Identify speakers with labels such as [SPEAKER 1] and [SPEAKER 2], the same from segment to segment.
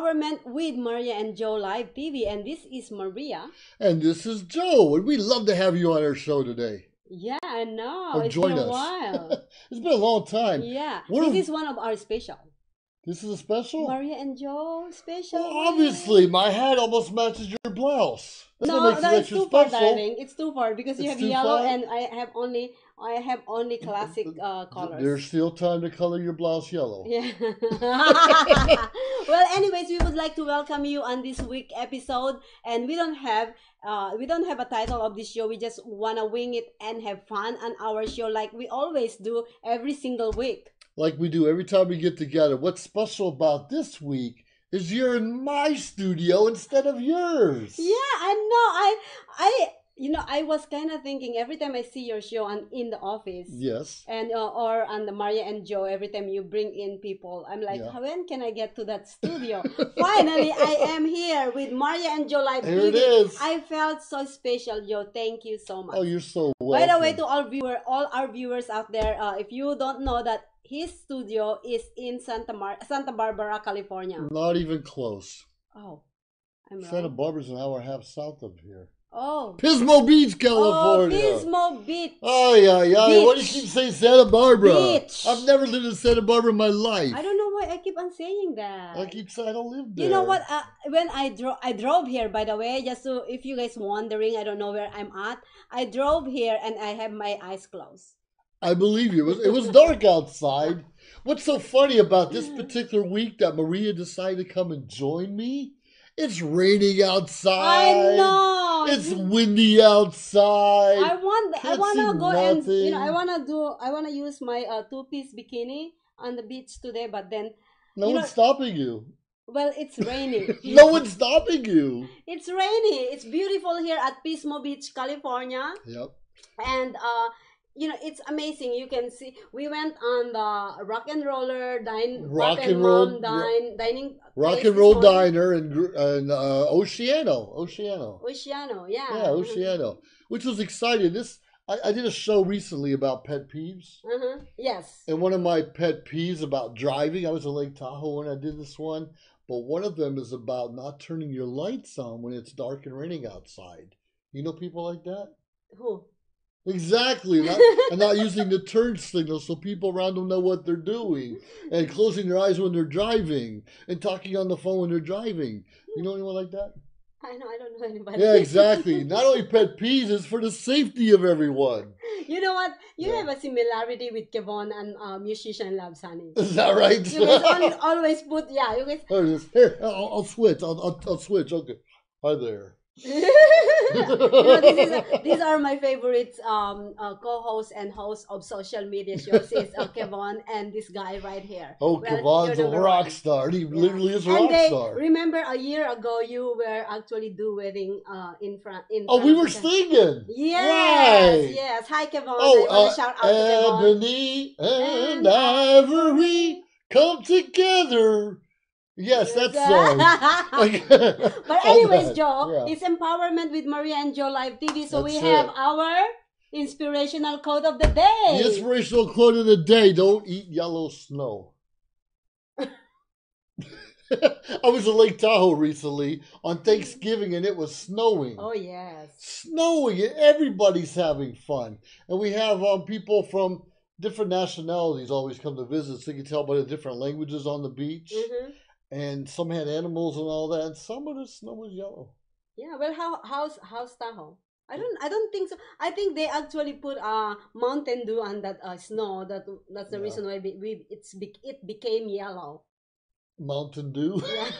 [SPEAKER 1] Empowerment with Maria and Joe Live TV. And this is Maria.
[SPEAKER 2] And this is Joe. And we'd love to have you on our show today.
[SPEAKER 1] Yeah, I know.
[SPEAKER 2] Or
[SPEAKER 1] it's
[SPEAKER 2] join
[SPEAKER 1] been a
[SPEAKER 2] us.
[SPEAKER 1] while.
[SPEAKER 2] It's been a long time.
[SPEAKER 1] Yeah.
[SPEAKER 2] We're-
[SPEAKER 1] This is one of our special.
[SPEAKER 2] This is a special?
[SPEAKER 1] Maria and Joe special.
[SPEAKER 2] Well, obviously, my hat almost matches your blouse. That's what
[SPEAKER 1] No,
[SPEAKER 2] makes it
[SPEAKER 1] no, it's
[SPEAKER 2] extra
[SPEAKER 1] too far,
[SPEAKER 2] special.
[SPEAKER 1] darling. It's too far because you
[SPEAKER 2] It's
[SPEAKER 1] have
[SPEAKER 2] too
[SPEAKER 1] yellow
[SPEAKER 2] far?
[SPEAKER 1] and I have only classic colors.
[SPEAKER 2] There's still time to color your blouse yellow.
[SPEAKER 1] Yeah. Well, anyways, we would like to welcome you on this week episode, and we don't have a title of this show. We just wanna wing it and have fun on our show, like we always do every single week.
[SPEAKER 2] Like we do every time we get together. What's special about this week is you're in my studio instead of yours.
[SPEAKER 1] Yeah, I know. I was kind of thinking every time I see your show in the office.
[SPEAKER 2] Yes.
[SPEAKER 1] And or on the Maria and Joe, every time you bring in people, I'm like,
[SPEAKER 2] Yeah.
[SPEAKER 1] when can I get to that studio? Finally, I am here with Maria and Joe Live
[SPEAKER 2] Here it
[SPEAKER 1] TV.
[SPEAKER 2] is.
[SPEAKER 1] I felt so special, Joe. Thank you so much.
[SPEAKER 2] Oh, you're so
[SPEAKER 1] By
[SPEAKER 2] welcome.
[SPEAKER 1] the way, to all our viewers out there, if you don't know that his studio is in Santa Barbara, California.
[SPEAKER 2] Not even close.
[SPEAKER 1] Oh, I'm
[SPEAKER 2] Santa
[SPEAKER 1] wrong.
[SPEAKER 2] Barbara's an hour and a half south of here.
[SPEAKER 1] Oh,
[SPEAKER 2] Pismo Beach, California.
[SPEAKER 1] Oh, Pismo Beach.
[SPEAKER 2] Oh, yeah, yeah.
[SPEAKER 1] Beach.
[SPEAKER 2] Why do you keep saying Santa Barbara?
[SPEAKER 1] Beach.
[SPEAKER 2] I've never lived in Santa Barbara in my life.
[SPEAKER 1] I don't know why I keep on saying that.
[SPEAKER 2] I keep saying I don't live there.
[SPEAKER 1] You know what? When I drove here, by the way, just so if you guys wondering, I don't know where I'm at. I drove here and I have my eyes closed.
[SPEAKER 2] I believe you. It was dark outside. What's so funny about this particular week that Maria decided to come and join me? It's raining outside.
[SPEAKER 1] I know.
[SPEAKER 2] It's windy outside.
[SPEAKER 1] I wanna
[SPEAKER 2] see
[SPEAKER 1] go and
[SPEAKER 2] nothing.
[SPEAKER 1] I wanna use my two-piece bikini on the beach today, but then
[SPEAKER 2] No
[SPEAKER 1] you
[SPEAKER 2] one's
[SPEAKER 1] know-
[SPEAKER 2] stopping you.
[SPEAKER 1] well, it's raining.
[SPEAKER 2] No one's stopping you.
[SPEAKER 1] It's rainy. It's beautiful here at Pismo Beach, California.
[SPEAKER 2] Yep.
[SPEAKER 1] And it's amazing. You can see we went on the rock and roll dining
[SPEAKER 2] Rock and
[SPEAKER 1] place
[SPEAKER 2] roll
[SPEAKER 1] this morning.
[SPEAKER 2] diner in Oceano.
[SPEAKER 1] Oceano, yeah.
[SPEAKER 2] Yeah, Oceano. Which was exciting. I did a show recently about pet peeves.
[SPEAKER 1] Yes.
[SPEAKER 2] And one of my pet peeves about driving, I was in Lake Tahoe when I did this one, but one of them is about not turning your lights on when it's dark and raining outside. You know people like that?
[SPEAKER 1] Who?
[SPEAKER 2] Exactly. And not using the turn signal so people around them know what they're doing. And closing their eyes when they're driving. And talking on the phone when they're driving. You know anyone like that?
[SPEAKER 1] I don't know anybody.
[SPEAKER 2] Yeah, exactly. Not only pet peeves, it's for the safety of everyone.
[SPEAKER 1] You know what? You
[SPEAKER 2] Yeah.
[SPEAKER 1] have a similarity with Kevon and musician Love Sunny.
[SPEAKER 2] Is that right?
[SPEAKER 1] You guys always put, yeah, you guys.
[SPEAKER 2] There it is. Here, I'll switch. I'll switch. Okay. Hi there.
[SPEAKER 1] These are my favorites co-hosts and hosts of social media shows is Kevon and this guy right here.
[SPEAKER 2] Oh,
[SPEAKER 1] Well,
[SPEAKER 2] Kevon's
[SPEAKER 1] you're
[SPEAKER 2] a
[SPEAKER 1] number
[SPEAKER 2] rock
[SPEAKER 1] one.
[SPEAKER 2] star. He
[SPEAKER 1] Yeah.
[SPEAKER 2] literally is a
[SPEAKER 1] And
[SPEAKER 2] rock star.
[SPEAKER 1] remember a year ago you were actually duetting in front.
[SPEAKER 2] Oh, we were singing.
[SPEAKER 1] Yes,
[SPEAKER 2] Right.
[SPEAKER 1] yes. Hi, Kevon.
[SPEAKER 2] Oh,
[SPEAKER 1] I want to shout out to Kevon.
[SPEAKER 2] Ebony and Ivory come together. Yes, that song.
[SPEAKER 1] But
[SPEAKER 2] All
[SPEAKER 1] anyways,
[SPEAKER 2] that,
[SPEAKER 1] Joe,
[SPEAKER 2] yeah.
[SPEAKER 1] it's Empowerment with Maria and Joe Live TV. So
[SPEAKER 2] That's
[SPEAKER 1] we have
[SPEAKER 2] it.
[SPEAKER 1] our inspirational quote of the day.
[SPEAKER 2] The inspirational quote of the day: "Don't eat yellow snow." I was in Lake Tahoe recently on Thanksgiving, and it was snowing.
[SPEAKER 1] Oh yes.
[SPEAKER 2] Snowing, and everybody's having fun. And we have people from different nationalities always come to visit, so you can tell by the different languages on the beach.
[SPEAKER 1] Mm-hmm.
[SPEAKER 2] And some had animals and all that. And some of the snow was yellow.
[SPEAKER 1] Yeah. Well, how's Tahoe? I don't think so. I think they actually put Mountain Dew on that snow. That's the
[SPEAKER 2] Yeah.
[SPEAKER 1] reason why it became yellow.
[SPEAKER 2] Mountain Dew.
[SPEAKER 1] Yeah.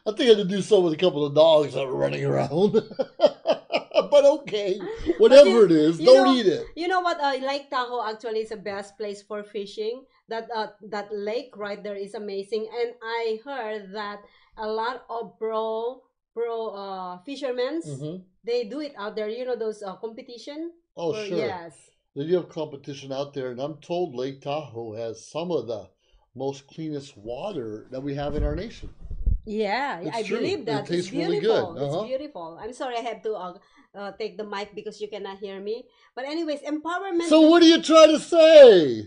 [SPEAKER 2] I think I had to do so with a couple of dogs that were running around. But okay, whatever it is, don't eat it.
[SPEAKER 1] You know what? Lake Tahoe actually is the best place for fishing. That lake right there is amazing, and I heard that a lot of pro fishermen
[SPEAKER 2] Mhm.
[SPEAKER 1] they do it out there. You know those competition.
[SPEAKER 2] Oh, sure.
[SPEAKER 1] Yes.
[SPEAKER 2] They do have competition out there, and I'm told Lake Tahoe has some of the most cleanest water that we have in our nation.
[SPEAKER 1] Yeah,
[SPEAKER 2] It's
[SPEAKER 1] I
[SPEAKER 2] true.
[SPEAKER 1] believe
[SPEAKER 2] It
[SPEAKER 1] that. It's
[SPEAKER 2] tastes really
[SPEAKER 1] beautiful.
[SPEAKER 2] good.
[SPEAKER 1] It's
[SPEAKER 2] Uh-huh.
[SPEAKER 1] beautiful. I'm sorry I have to take the mic because you cannot hear me. But anyways, empowerment.
[SPEAKER 2] So what are you trying to say?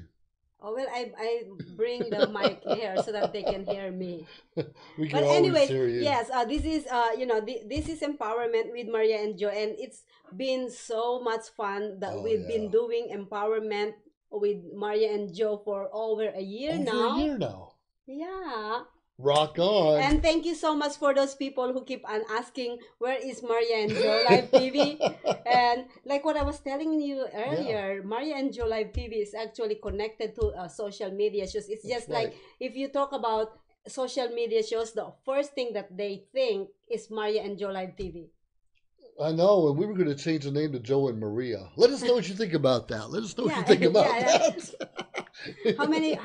[SPEAKER 1] Oh well, I bring the mic here so that they can hear me.
[SPEAKER 2] We can
[SPEAKER 1] But
[SPEAKER 2] always
[SPEAKER 1] anyways,
[SPEAKER 2] hear you.
[SPEAKER 1] yes, this is this is empowerment with Maria and Joe, and it's been so much fun that
[SPEAKER 2] Oh
[SPEAKER 1] we've
[SPEAKER 2] yeah.
[SPEAKER 1] been doing empowerment with Maria and Joe for over a year
[SPEAKER 2] Over a
[SPEAKER 1] now.
[SPEAKER 2] year now.
[SPEAKER 1] Yeah.
[SPEAKER 2] Rock on.
[SPEAKER 1] And thank you so much for those people who keep on asking where is Maria and Joe Live TV. And like what I was telling you
[SPEAKER 2] Yeah,
[SPEAKER 1] earlier, Maria and Joe Live TV is actually connected to social media shows. It's
[SPEAKER 2] that's
[SPEAKER 1] just like
[SPEAKER 2] right.
[SPEAKER 1] if you talk about social media shows, the first thing that they think is Maria and Joe Live TV.
[SPEAKER 2] I know, and we were going to change the name to Joe and Maria. Let us know what you think about that. Let us know what you
[SPEAKER 1] Yeah,
[SPEAKER 2] think about
[SPEAKER 1] yeah.
[SPEAKER 2] that.
[SPEAKER 1] How many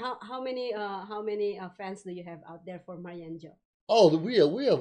[SPEAKER 1] fans do you have out there for Maria and Joe?
[SPEAKER 2] Oh, we have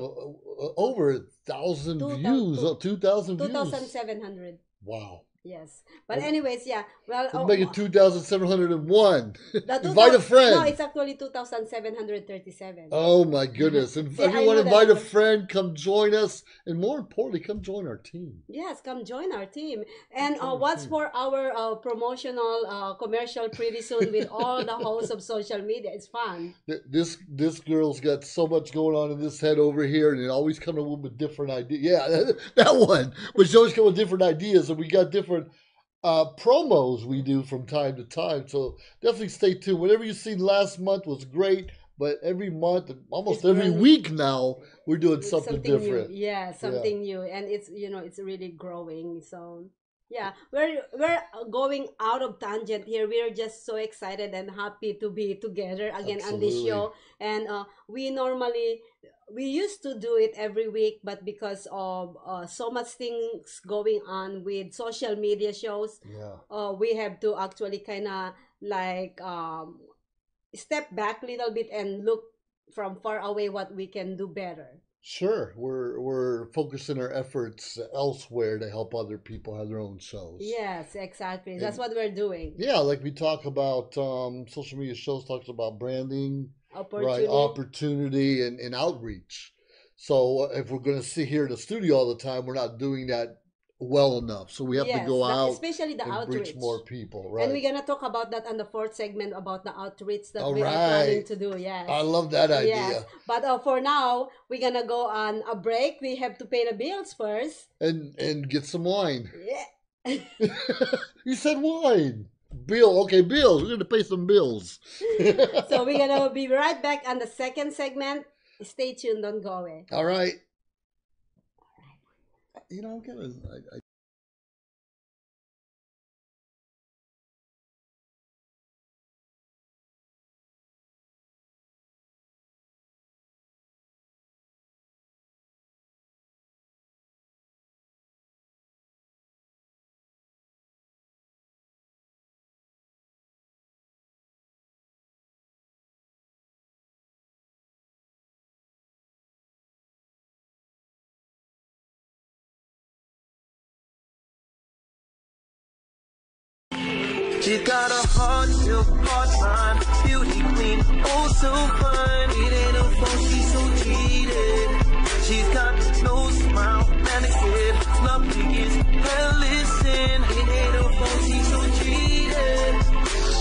[SPEAKER 2] over 1,000
[SPEAKER 1] Two
[SPEAKER 2] views,
[SPEAKER 1] thousand
[SPEAKER 2] 2,000
[SPEAKER 1] two
[SPEAKER 2] views.
[SPEAKER 1] thousand seven hundred.
[SPEAKER 2] Wow.
[SPEAKER 1] Yes. But
[SPEAKER 2] Oh,
[SPEAKER 1] anyways, yeah. Well,
[SPEAKER 2] let's make it 2,701.
[SPEAKER 1] the
[SPEAKER 2] Invite a
[SPEAKER 1] 2000, no,
[SPEAKER 2] friend.
[SPEAKER 1] it's actually 2737.
[SPEAKER 2] Oh my goodness. And
[SPEAKER 1] See, I
[SPEAKER 2] everyone
[SPEAKER 1] know the
[SPEAKER 2] invite a
[SPEAKER 1] number.
[SPEAKER 2] friend, come join us. And more importantly, come join our team.
[SPEAKER 1] Yes, come join our team.
[SPEAKER 2] Come
[SPEAKER 1] And
[SPEAKER 2] join our
[SPEAKER 1] what's
[SPEAKER 2] team.
[SPEAKER 1] for our promotional commercial pretty soon with all the hosts of social media. It's fun.
[SPEAKER 2] This girl's got so much going on in this head over here, and it always coming up with different ideas. Yeah, that one. But she always come with different ideas, and we got different promos we do from time to time. So definitely stay tuned. Whatever you seen last month was great, but every month, almost
[SPEAKER 1] It's
[SPEAKER 2] every
[SPEAKER 1] really
[SPEAKER 2] week now, we're doing
[SPEAKER 1] it's
[SPEAKER 2] something
[SPEAKER 1] something new.
[SPEAKER 2] different.
[SPEAKER 1] Yeah,
[SPEAKER 2] Yeah,
[SPEAKER 1] something new. And it's it's really growing. So yeah, we're going out of tangent here. We're just so excited and happy to be together again on this
[SPEAKER 2] absolutely.
[SPEAKER 1] show. And we used to do it every week, but because of so much things going on with social media shows,
[SPEAKER 2] Yeah.
[SPEAKER 1] we have to actually kind of like step back a little bit and look from far away what we can do better.
[SPEAKER 2] Sure, we're focusing our efforts elsewhere to help other people have their own shows.
[SPEAKER 1] Yes, exactly. That's
[SPEAKER 2] And
[SPEAKER 1] what we're doing.
[SPEAKER 2] yeah, like we talk about social media shows talks about branding, right?
[SPEAKER 1] Opportunity.
[SPEAKER 2] Opportunity and outreach. So if we're going to sit here in the studio all the time, we're not doing that well enough. So we have to
[SPEAKER 1] Yes,
[SPEAKER 2] go out
[SPEAKER 1] especially the
[SPEAKER 2] and reach
[SPEAKER 1] outreach.
[SPEAKER 2] more people,
[SPEAKER 1] And we're
[SPEAKER 2] right?
[SPEAKER 1] gonna talk about that on the fourth segment about the outreach that
[SPEAKER 2] All
[SPEAKER 1] we are planning
[SPEAKER 2] right.
[SPEAKER 1] to do. Yes.
[SPEAKER 2] I love that
[SPEAKER 1] Yes.
[SPEAKER 2] idea.
[SPEAKER 1] But for now, we're gonna go on a break. We have to pay the bills first.
[SPEAKER 2] And get some wine.
[SPEAKER 1] Yeah.
[SPEAKER 2] You said wine. Bill, okay, bills. We're going to pay some bills.
[SPEAKER 1] So we're gonna be right back on the second segment. Stay tuned, don't go away.
[SPEAKER 2] All right. You know, I'm gonna.
[SPEAKER 3] She's got a heart, silk heart, mind, beauty queen, oh so fine. It ain't no fault, she's so cheated. She's got no smile, manicured, lovely is well listen. It ain't no fault, she's so cheated.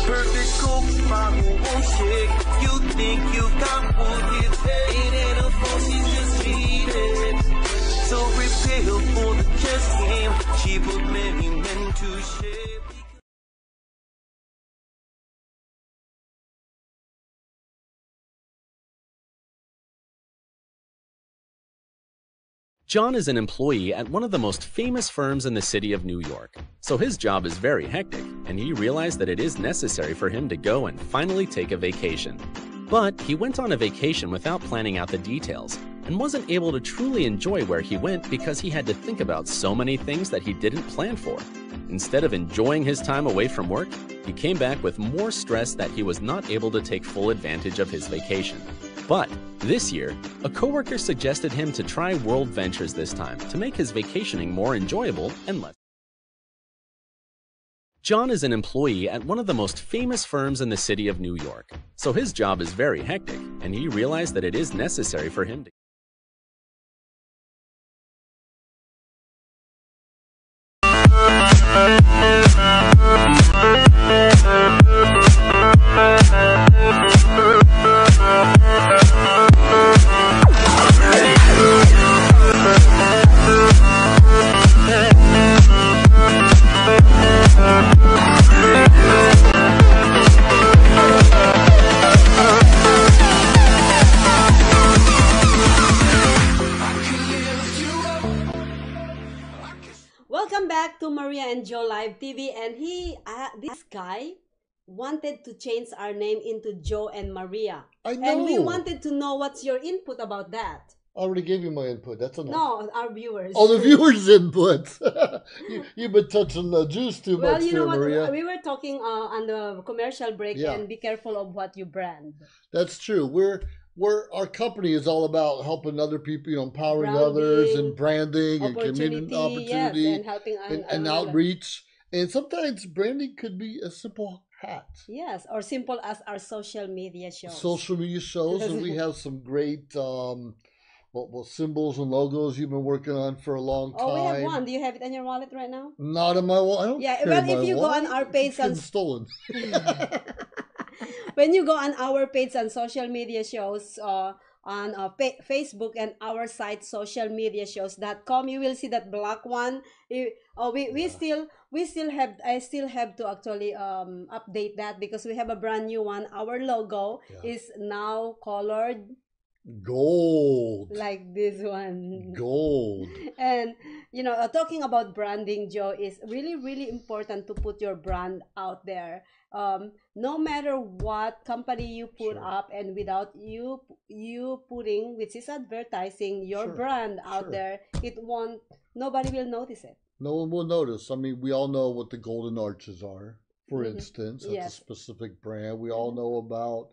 [SPEAKER 3] Perfect coke bottle won't shake. You think you got what you pay. It ain't no fault, she's just cheated. So prepare for the chess game. She put many men to shame.
[SPEAKER 4] John is an employee at one of the most famous firms in the city of New York, so his job is very hectic, and he realized that it is necessary for him to go and finally take a vacation. But he went on a vacation without planning out the details, and wasn't able to truly enjoy where he went because he had to think about so many things that he didn't plan for. Instead of enjoying his time away from work, he came back with more stress that he was not able to take full advantage of his vacation. But this year, a coworker suggested him to try World Ventures this time to make his vacationing more enjoyable and less. John is an employee at one of the most famous firms in the city of New York, so his job is very hectic, and he realized that it is necessary for him to
[SPEAKER 1] back to Maria and Joe Live TV, and this guy wanted to change our name into Joe and Maria.
[SPEAKER 2] I know.
[SPEAKER 1] And we wanted to know what's your input about that.
[SPEAKER 2] I already gave you my input. That's enough.
[SPEAKER 1] No, our viewers.
[SPEAKER 2] Oh, the viewers' input. You've been touching the juice too
[SPEAKER 1] Well,
[SPEAKER 2] much
[SPEAKER 1] you know
[SPEAKER 2] there,
[SPEAKER 1] what?
[SPEAKER 2] Maria.
[SPEAKER 1] We were talking on the commercial break,
[SPEAKER 2] Yeah.
[SPEAKER 1] and be careful of what you brand.
[SPEAKER 2] That's true. Our company is all about helping other people, empowering
[SPEAKER 1] Branding,
[SPEAKER 2] others and branding and community
[SPEAKER 1] Yes,
[SPEAKER 2] opportunity
[SPEAKER 1] and helping
[SPEAKER 2] and outreach. And sometimes branding could be a simple hat.
[SPEAKER 1] Yes, or simple as our social media shows.
[SPEAKER 2] Social media shows, and we have some great symbols and logos you've been working on for a long time.
[SPEAKER 1] Oh, we have one. Do you have it in your wallet right now?
[SPEAKER 2] Not in my wallet. I don't
[SPEAKER 1] Yeah,
[SPEAKER 2] carry
[SPEAKER 1] well,
[SPEAKER 2] my
[SPEAKER 1] if you go
[SPEAKER 2] wallet.
[SPEAKER 1] on our page
[SPEAKER 2] It's getting stolen.
[SPEAKER 1] When you go on our page on social media shows, on Facebook and our site socialmediashows.com, you will see that black one. I still have to actually update that because we have a brand new one. Our logo is now colored
[SPEAKER 2] Gold.
[SPEAKER 1] like this one.
[SPEAKER 2] Gold.
[SPEAKER 1] And talking about branding, Joe, is really, really important to put your brand out there. No matter what company you put
[SPEAKER 2] Sure.
[SPEAKER 1] up, and without you putting, which is advertising, your brand out
[SPEAKER 2] Sure.
[SPEAKER 1] there, nobody will notice it.
[SPEAKER 2] No one will notice. I mean, we all know what the golden arches are, for instance. That's
[SPEAKER 1] Yes.
[SPEAKER 2] a specific brand. We all know about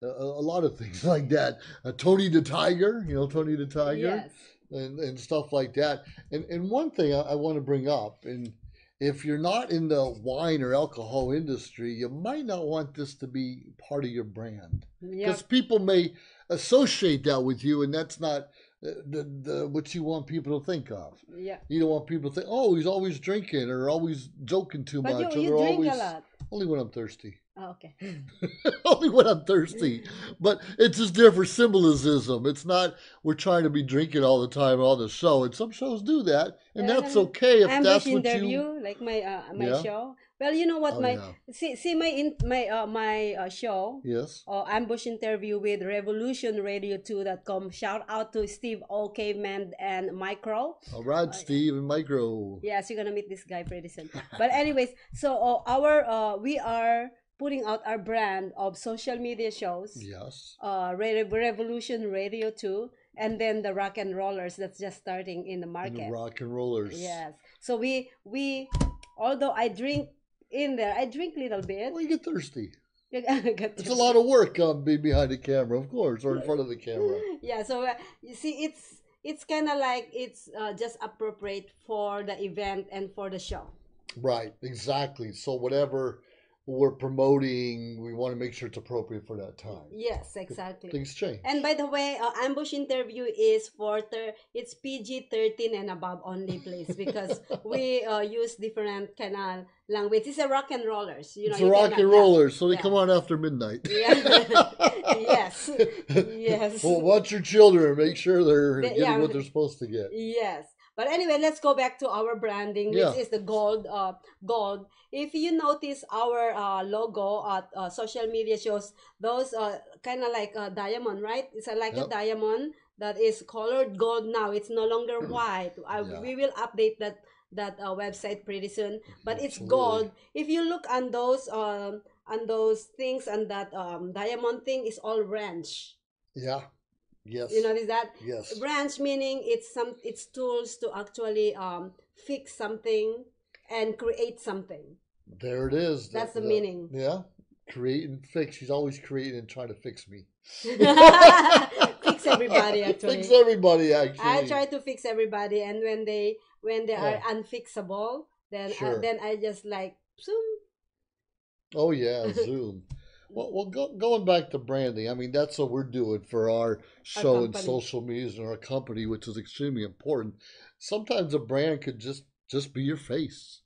[SPEAKER 2] a lot of things like that. Tony the Tiger, Tony the Tiger,
[SPEAKER 1] Yes.
[SPEAKER 2] and stuff like that. And one thing I want to bring up, and if you're not in the wine or alcohol industry, you might not want this to be part of your brand. Because
[SPEAKER 1] Yep.
[SPEAKER 2] people may associate that with you, and that's not the what you want people to think of.
[SPEAKER 1] Yeah.
[SPEAKER 2] You don't want people to think, oh, he's always drinking or always joking too
[SPEAKER 1] But
[SPEAKER 2] much.
[SPEAKER 1] you
[SPEAKER 2] or
[SPEAKER 1] drink
[SPEAKER 2] always,
[SPEAKER 1] a lot.
[SPEAKER 2] Only when I'm thirsty.
[SPEAKER 1] Oh, okay.
[SPEAKER 2] Only when I'm thirsty. But it's just there for symbolism. It's not we're trying to be drinking all the time on the show. And some shows do that. And that's okay if
[SPEAKER 1] Ambush
[SPEAKER 2] that's what
[SPEAKER 1] interview,
[SPEAKER 2] you...
[SPEAKER 1] like my
[SPEAKER 2] Yeah.
[SPEAKER 1] show. Well, you know what,
[SPEAKER 2] Oh, yeah.
[SPEAKER 1] see my show.
[SPEAKER 2] Yes.
[SPEAKER 1] Ambush interview with revolutionradio2.com. Shout out to Steve O, Caveman, and Micro.
[SPEAKER 2] All right, Steve and Micro.
[SPEAKER 1] Yes, you're gonna meet this guy pretty soon. But anyways, so we are putting out our brand of social media shows.
[SPEAKER 2] Yes.
[SPEAKER 1] Revolution Radio 2, and then the Rock and Rollers that's just starting in the
[SPEAKER 2] And
[SPEAKER 1] market.
[SPEAKER 2] the rock and rollers.
[SPEAKER 1] Yes. So we although I drink in there, I drink a little bit.
[SPEAKER 2] Well, you get thirsty.
[SPEAKER 1] Get
[SPEAKER 2] It's a lot of work being behind the camera, of course, or in front of the camera.
[SPEAKER 1] Yeah, so you see, it's kind of like it's just appropriate for the event and for the show.
[SPEAKER 2] Right, exactly. So whatever we're promoting, we want to make sure it's appropriate for that time.
[SPEAKER 1] Yes, exactly.
[SPEAKER 2] Things change.
[SPEAKER 1] And by the way, Ambush interview is it's PG-13 and above only, please, because we use different kind of language. It's a rock and rollers,
[SPEAKER 2] it's
[SPEAKER 1] you
[SPEAKER 2] a rock
[SPEAKER 1] cannot-
[SPEAKER 2] and rollers, so they
[SPEAKER 1] yeah.
[SPEAKER 2] come on after midnight.
[SPEAKER 1] Yeah. Yes. Yes.
[SPEAKER 2] Well, watch your children. Make sure they're getting
[SPEAKER 1] yeah.
[SPEAKER 2] what they're supposed to get.
[SPEAKER 1] Yes. But anyway, let's go back to our branding, which
[SPEAKER 2] Yeah.
[SPEAKER 1] is the gold. Gold. If you notice our logo at social media shows, those kind of like a diamond, right? It's like a
[SPEAKER 2] Yep.
[SPEAKER 1] diamond that is colored gold now. It's no longer white.
[SPEAKER 2] Yeah.
[SPEAKER 1] We will update that website pretty soon. But it's
[SPEAKER 2] Absolutely.
[SPEAKER 1] gold. If you look on those things, and that diamond thing is all wrench.
[SPEAKER 2] Yeah. Yes.
[SPEAKER 1] You notice that?
[SPEAKER 2] Yes.
[SPEAKER 1] Branch meaning it's tools to actually fix something and create something.
[SPEAKER 2] There it is.
[SPEAKER 1] That's the meaning.
[SPEAKER 2] Yeah. Create and fix. She's always creating and trying to fix me.
[SPEAKER 1] Fix everybody, actually.
[SPEAKER 2] Fix everybody, actually.
[SPEAKER 1] I try to fix everybody, and when they are
[SPEAKER 2] Yeah.
[SPEAKER 1] unfixable, then
[SPEAKER 2] Sure.
[SPEAKER 1] I just like zoom.
[SPEAKER 2] Oh yeah, Zoom. Well, going back to branding, I mean that's what we're doing for our show and
[SPEAKER 1] company.
[SPEAKER 2] social media and our company, which is extremely important. Sometimes a brand could just be your face.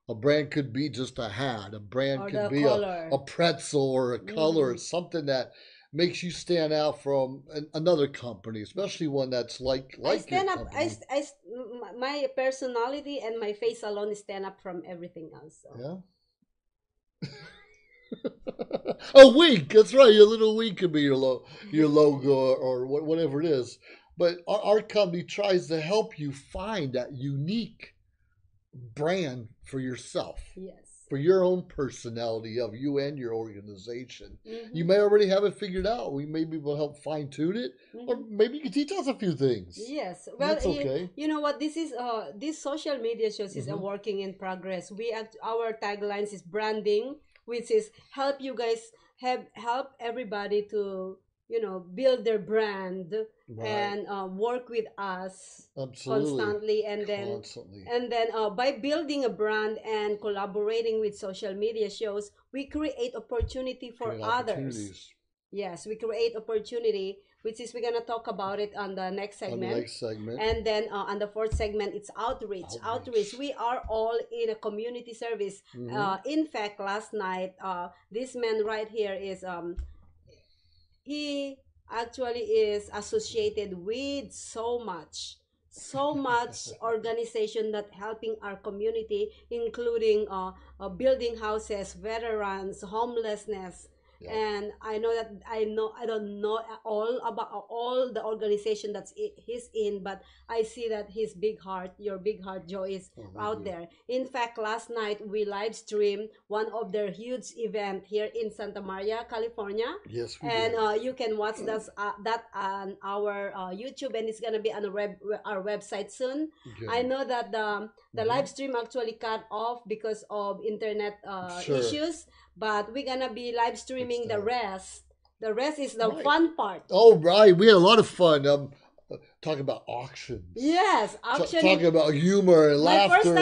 [SPEAKER 2] A brand could be just a hat. A brand
[SPEAKER 1] Or
[SPEAKER 2] could
[SPEAKER 1] the
[SPEAKER 2] be
[SPEAKER 1] color.
[SPEAKER 2] a pretzel or a color, or
[SPEAKER 1] Mhm.
[SPEAKER 2] something that makes you stand out from another company, especially one that's like
[SPEAKER 1] I
[SPEAKER 2] your
[SPEAKER 1] stand up.
[SPEAKER 2] company.
[SPEAKER 1] My personality and my face alone stand up from everything else. So.
[SPEAKER 2] Yeah. A wink. That's right. Your little wink could be your logo or whatever it is. But our company tries to help you find that unique brand for yourself,
[SPEAKER 1] Yes.
[SPEAKER 2] for your own personality of you and your organization.
[SPEAKER 1] Mm-hmm.
[SPEAKER 2] You may already have it figured out. We maybe will help fine tune it, or
[SPEAKER 1] Mm-hmm.
[SPEAKER 2] maybe you can teach us a few things.
[SPEAKER 1] Yes. Well,
[SPEAKER 2] That's okay.
[SPEAKER 1] you know what? This is this social media shows is a
[SPEAKER 2] Mhm.
[SPEAKER 1] working in progress. Our taglines is branding, which is help you guys help everybody to build their brand
[SPEAKER 2] Right.
[SPEAKER 1] and work with us
[SPEAKER 2] Absolutely.
[SPEAKER 1] constantly, and then
[SPEAKER 2] Constantly.
[SPEAKER 1] by building a brand and collaborating with social media shows, we create opportunity for
[SPEAKER 2] Create
[SPEAKER 1] others.
[SPEAKER 2] opportunities
[SPEAKER 1] Yes, we create opportunity, which is we're gonna talk about it on the next
[SPEAKER 2] on the
[SPEAKER 1] segment.
[SPEAKER 2] next segment.
[SPEAKER 1] And then on the fourth segment, it's outreach. Outreach. We are all in a community service.
[SPEAKER 2] Mhm.
[SPEAKER 1] In fact, last night, this man right here is he actually is associated with so much organization that helping our community, including building houses, veterans, homelessness.
[SPEAKER 2] Yeah.
[SPEAKER 1] And I don't know all about all the organization he's in, but I see that his big heart, your big heart, Joe, is
[SPEAKER 2] Oh, thank
[SPEAKER 1] out
[SPEAKER 2] you.
[SPEAKER 1] there. In fact, last night we live streamed one of their huge event here in Santa Maria, California.
[SPEAKER 2] Yes, we
[SPEAKER 1] And
[SPEAKER 2] did.
[SPEAKER 1] you can watch that on our YouTube, and it's gonna be on our website soon.
[SPEAKER 2] Good.
[SPEAKER 1] I know that the
[SPEAKER 2] Mhm.
[SPEAKER 1] live stream actually cut off because of internet
[SPEAKER 2] Sure.
[SPEAKER 1] issues, but we're gonna be live streaming
[SPEAKER 2] Fix
[SPEAKER 1] the
[SPEAKER 2] that.
[SPEAKER 1] rest. The rest is the
[SPEAKER 2] Right.
[SPEAKER 1] fun part.
[SPEAKER 2] Oh, right. We had a lot of fun. Talking about auctions.
[SPEAKER 1] Yes,
[SPEAKER 2] Talking about humor and
[SPEAKER 1] my
[SPEAKER 2] laughter.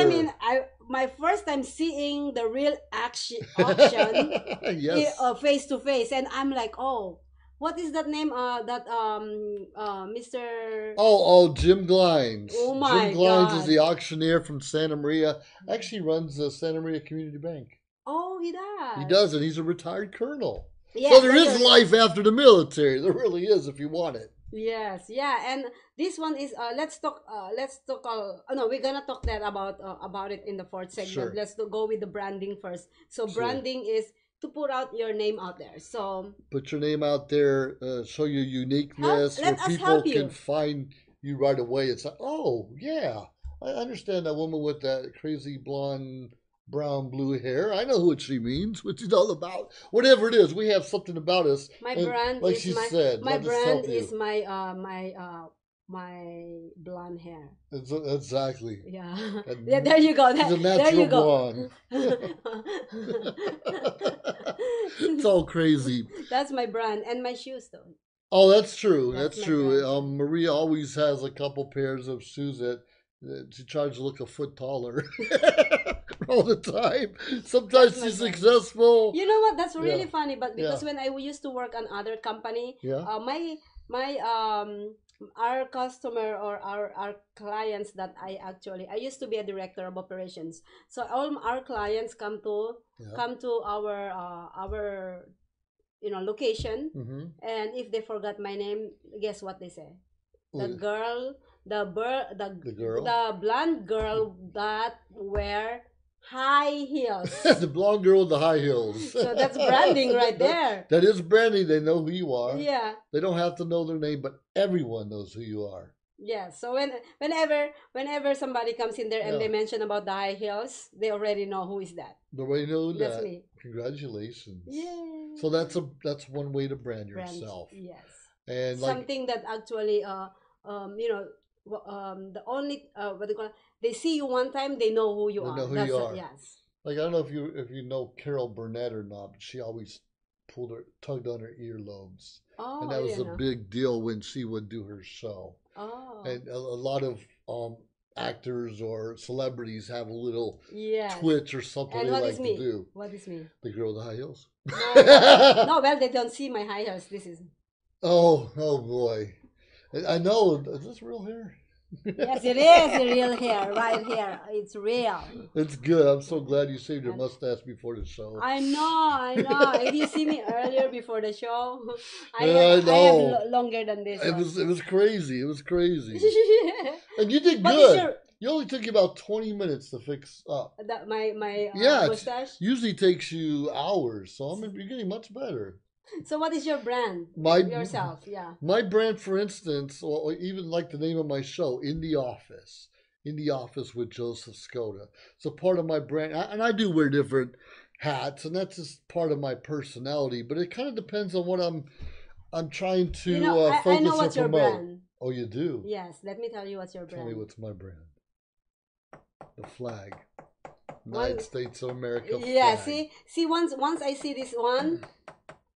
[SPEAKER 1] my first time seeing the real auction
[SPEAKER 2] Yes.
[SPEAKER 1] face to face, and I'm like, oh, what is that name? Mr.
[SPEAKER 2] Oh, Jim Glines.
[SPEAKER 1] Oh my
[SPEAKER 2] Jim Glines is
[SPEAKER 1] God.
[SPEAKER 2] the auctioneer from Santa Maria. Actually runs the Santa Maria Community Bank.
[SPEAKER 1] Oh, he does.
[SPEAKER 2] He does, and he's a retired colonel.
[SPEAKER 1] Yes,
[SPEAKER 2] So there
[SPEAKER 1] and
[SPEAKER 2] is
[SPEAKER 1] you're-
[SPEAKER 2] life after the military. There really is if you want it.
[SPEAKER 1] Yes, yeah, and this one is let's talk no, we're gonna talk that about it in the fourth segment.
[SPEAKER 2] Sure.
[SPEAKER 1] Let's go with the branding first. So
[SPEAKER 2] Sure.
[SPEAKER 1] branding is to put out your name out there. So
[SPEAKER 2] Put your name out there, show your uniqueness,
[SPEAKER 1] Let
[SPEAKER 2] where
[SPEAKER 1] us
[SPEAKER 2] people
[SPEAKER 1] help you.
[SPEAKER 2] can find you right away. It's like, oh, yeah, I understand that woman with that crazy blonde, brown, blue hair. I know what she means, what she's all about. Whatever it is, we have something about us.
[SPEAKER 1] my
[SPEAKER 2] and
[SPEAKER 1] brand
[SPEAKER 2] like
[SPEAKER 1] is
[SPEAKER 2] she
[SPEAKER 1] my
[SPEAKER 2] said,
[SPEAKER 1] my
[SPEAKER 2] let us
[SPEAKER 1] brand
[SPEAKER 2] help
[SPEAKER 1] is
[SPEAKER 2] you.
[SPEAKER 1] my blonde hair.
[SPEAKER 2] Exactly.
[SPEAKER 1] Yeah.
[SPEAKER 2] And
[SPEAKER 1] Yeah, there you go.
[SPEAKER 2] she's a
[SPEAKER 1] There you
[SPEAKER 2] natural
[SPEAKER 1] go.
[SPEAKER 2] blonde. It's all crazy.
[SPEAKER 1] That's my brand, and my shoes though.
[SPEAKER 2] Oh, that's true.
[SPEAKER 1] That's
[SPEAKER 2] That's
[SPEAKER 1] my
[SPEAKER 2] true.
[SPEAKER 1] brand.
[SPEAKER 2] Maria always has a couple pairs of shoes that she tries to look a foot taller all the time. Sometimes
[SPEAKER 1] That's my
[SPEAKER 2] she's
[SPEAKER 1] brand.
[SPEAKER 2] successful.
[SPEAKER 1] You know what? That's really
[SPEAKER 2] Yeah.
[SPEAKER 1] funny. But because
[SPEAKER 2] Yeah.
[SPEAKER 1] when I used to work on other company,
[SPEAKER 2] Yeah.
[SPEAKER 1] My our customer or our clients that I used to be a director of operations. So all our clients come to
[SPEAKER 2] Yeah.
[SPEAKER 1] our location,
[SPEAKER 2] Mm-hmm.
[SPEAKER 1] and if they forgot my name, guess what they say? The
[SPEAKER 2] The
[SPEAKER 1] girl,
[SPEAKER 2] girl.
[SPEAKER 1] the blonde girl that wear high heels.
[SPEAKER 2] The blonde girl with the high heels.
[SPEAKER 1] So that's branding right there.
[SPEAKER 2] That is branding. They know who you are.
[SPEAKER 1] Yeah.
[SPEAKER 2] They don't have to know their name, but everyone knows who you are.
[SPEAKER 1] Yeah. So whenever somebody comes in there and they
[SPEAKER 2] Yeah.
[SPEAKER 1] mention about the high heels, they already know who is that.
[SPEAKER 2] Nobody knows
[SPEAKER 1] That's
[SPEAKER 2] that.
[SPEAKER 1] me.
[SPEAKER 2] Congratulations.
[SPEAKER 1] Yay.
[SPEAKER 2] So that's one way to brand
[SPEAKER 1] Brand,
[SPEAKER 2] yourself.
[SPEAKER 1] yes.
[SPEAKER 2] And like
[SPEAKER 1] Something that actually the only what do you call it? They see you one time, they know who you
[SPEAKER 2] They
[SPEAKER 1] are.
[SPEAKER 2] know who
[SPEAKER 1] That's
[SPEAKER 2] you
[SPEAKER 1] it,
[SPEAKER 2] are.
[SPEAKER 1] yes.
[SPEAKER 2] Like I don't know if you know Carol Burnett or not, but she always tugged on her earlobes,
[SPEAKER 1] Oh,
[SPEAKER 2] and that was
[SPEAKER 1] you
[SPEAKER 2] a
[SPEAKER 1] know.
[SPEAKER 2] big deal when she would do her show.
[SPEAKER 1] Oh,
[SPEAKER 2] And a lot of actors or celebrities have a little
[SPEAKER 1] yes.
[SPEAKER 2] twitch or something
[SPEAKER 1] And
[SPEAKER 2] they
[SPEAKER 1] what
[SPEAKER 2] like
[SPEAKER 1] is
[SPEAKER 2] to
[SPEAKER 1] me?
[SPEAKER 2] do.
[SPEAKER 1] What is me?
[SPEAKER 2] The girl with the high heels.
[SPEAKER 1] No, well, they don't see my high heels. This is
[SPEAKER 2] Oh boy, I know. Is this real hair?
[SPEAKER 1] yes, it is the real hair right here. It's real.
[SPEAKER 2] It's good. I'm so glad you saved your
[SPEAKER 1] And-
[SPEAKER 2] mustache before the show.
[SPEAKER 1] I know. If you see me earlier before the show, I
[SPEAKER 2] Yeah, I
[SPEAKER 1] have
[SPEAKER 2] know.
[SPEAKER 1] longer than this.
[SPEAKER 2] It was crazy. It was crazy. And you did
[SPEAKER 1] What is
[SPEAKER 2] good.
[SPEAKER 1] your
[SPEAKER 2] You only took you about 20 minutes to fix up.
[SPEAKER 1] my
[SPEAKER 2] Yeah,
[SPEAKER 1] mustache?
[SPEAKER 2] usually takes you hours, so you're getting much better.
[SPEAKER 1] So what is your brand?
[SPEAKER 2] My-
[SPEAKER 1] Yourself, yeah.
[SPEAKER 2] My brand, for instance, or even like the name of my show, In the Office. in the office with Joseph Skoda. So part of my brand, and I do wear different hats, and that's just part of my personality. But it kind of depends on what I'm trying to
[SPEAKER 1] You know, I
[SPEAKER 2] focus
[SPEAKER 1] know
[SPEAKER 2] or
[SPEAKER 1] what's your
[SPEAKER 2] promote.
[SPEAKER 1] brand.
[SPEAKER 2] Oh, you do?
[SPEAKER 1] Yes, let me tell you what's your
[SPEAKER 2] Tell
[SPEAKER 1] brand.
[SPEAKER 2] me what's my brand. The flag.
[SPEAKER 1] One-
[SPEAKER 2] United States of America
[SPEAKER 1] Yeah,
[SPEAKER 2] flag.
[SPEAKER 1] see, once I see this one,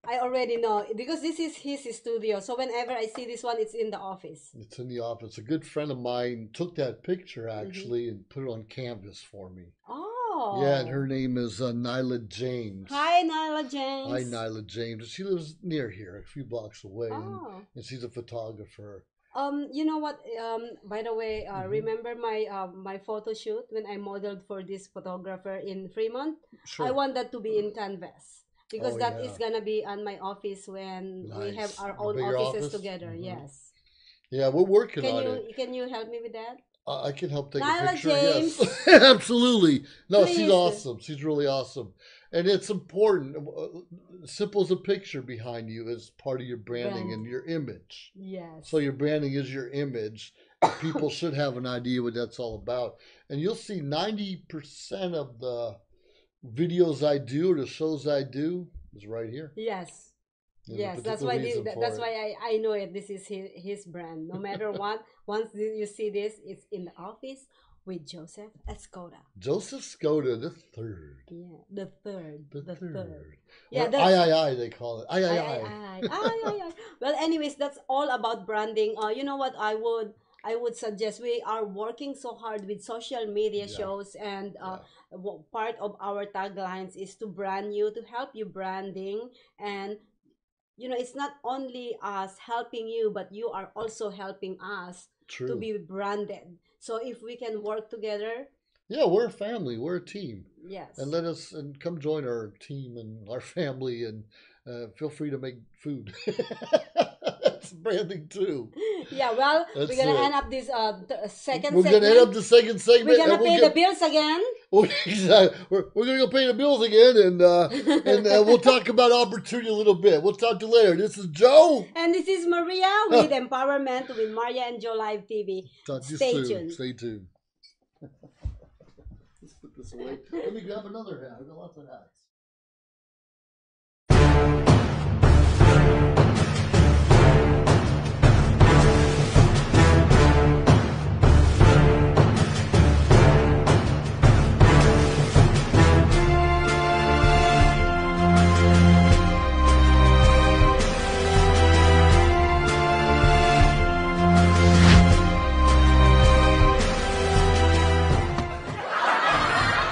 [SPEAKER 1] I already know because this is his studio. So whenever I see this one, it's in the office.
[SPEAKER 2] It's in the office. A good friend of mine took that picture
[SPEAKER 1] Mm-hmm.
[SPEAKER 2] actually and put it on canvas for me.
[SPEAKER 1] Oh.
[SPEAKER 2] Yeah, and her name is Nyla James.
[SPEAKER 1] Hi, Nyla James.
[SPEAKER 2] Hi, Nyla James. She lives near here, a few blocks away,
[SPEAKER 1] Oh.
[SPEAKER 2] and she's a photographer.
[SPEAKER 1] You know what? By the way,
[SPEAKER 2] Mm-hmm.
[SPEAKER 1] remember my photo shoot when I modeled for this photographer in Fremont?
[SPEAKER 2] Sure.
[SPEAKER 1] I want that to be in canvas because
[SPEAKER 2] Oh,
[SPEAKER 1] that is
[SPEAKER 2] yeah.
[SPEAKER 1] gonna be on my office when we have
[SPEAKER 2] Nice.
[SPEAKER 1] our
[SPEAKER 2] A
[SPEAKER 1] own
[SPEAKER 2] bigger
[SPEAKER 1] offices
[SPEAKER 2] office?
[SPEAKER 1] together.
[SPEAKER 2] Mhm.
[SPEAKER 1] Yes.
[SPEAKER 2] Yeah, we're working
[SPEAKER 1] Can
[SPEAKER 2] on
[SPEAKER 1] you
[SPEAKER 2] it.
[SPEAKER 1] can you help me with that?
[SPEAKER 2] I can help take
[SPEAKER 1] Nyla
[SPEAKER 2] a picture.
[SPEAKER 1] James.
[SPEAKER 2] Yes, absolutely. No, she's
[SPEAKER 1] Please.
[SPEAKER 2] awesome. She's really awesome, and it's important. Simple as a picture behind you is part of your branding
[SPEAKER 1] Brand.
[SPEAKER 2] and your image.
[SPEAKER 1] Yes.
[SPEAKER 2] So your branding is your image. People should have an idea what that's all about, and you'll see 90% of the videos I do or the shows I do is right here.
[SPEAKER 1] Yes.
[SPEAKER 2] There's a
[SPEAKER 1] Yes, that's
[SPEAKER 2] particular
[SPEAKER 1] why
[SPEAKER 2] reason for
[SPEAKER 1] that's
[SPEAKER 2] it.
[SPEAKER 1] why I know it. This is his brand. No matter what, once you see this, it's in the office with Joseph Skoda.
[SPEAKER 2] Joseph Skoda the third.
[SPEAKER 1] Yeah, the third.
[SPEAKER 2] The third.
[SPEAKER 1] Yeah,
[SPEAKER 2] Or
[SPEAKER 1] that's
[SPEAKER 2] I they call it. I.
[SPEAKER 1] Ay. Well, anyways, that's all about branding. You know what? I would suggest we are working so hard with social media
[SPEAKER 2] Yeah.
[SPEAKER 1] shows, and
[SPEAKER 2] Yeah.
[SPEAKER 1] part of our taglines is to brand you, to help you branding, and it's not only us helping you, but you are also helping us to
[SPEAKER 2] True.
[SPEAKER 1] be branded. So if we can work together,
[SPEAKER 2] Yeah, we're a family. We're a team.
[SPEAKER 1] yes.
[SPEAKER 2] And come join our team and our family, and feel free to make food. That's branding too.
[SPEAKER 1] Yeah, well,
[SPEAKER 2] That's
[SPEAKER 1] we're gonna
[SPEAKER 2] it.
[SPEAKER 1] end up this second
[SPEAKER 2] We're
[SPEAKER 1] segment.
[SPEAKER 2] gonna end up the second segment.
[SPEAKER 1] We're gonna
[SPEAKER 2] and
[SPEAKER 1] pay
[SPEAKER 2] we'll
[SPEAKER 1] the bills again.
[SPEAKER 2] We're gonna go pay the bills again, and we'll talk about opportunity a little bit. We'll talk to you later. This is Joe.
[SPEAKER 1] And this is Maria with Empowerment with Maria and Joe Live TV.
[SPEAKER 2] Talk to you
[SPEAKER 1] Stay
[SPEAKER 2] soon.
[SPEAKER 1] tuned.
[SPEAKER 2] Stay tuned. Let's put this away. Let me grab another hat. I've got lots of hats.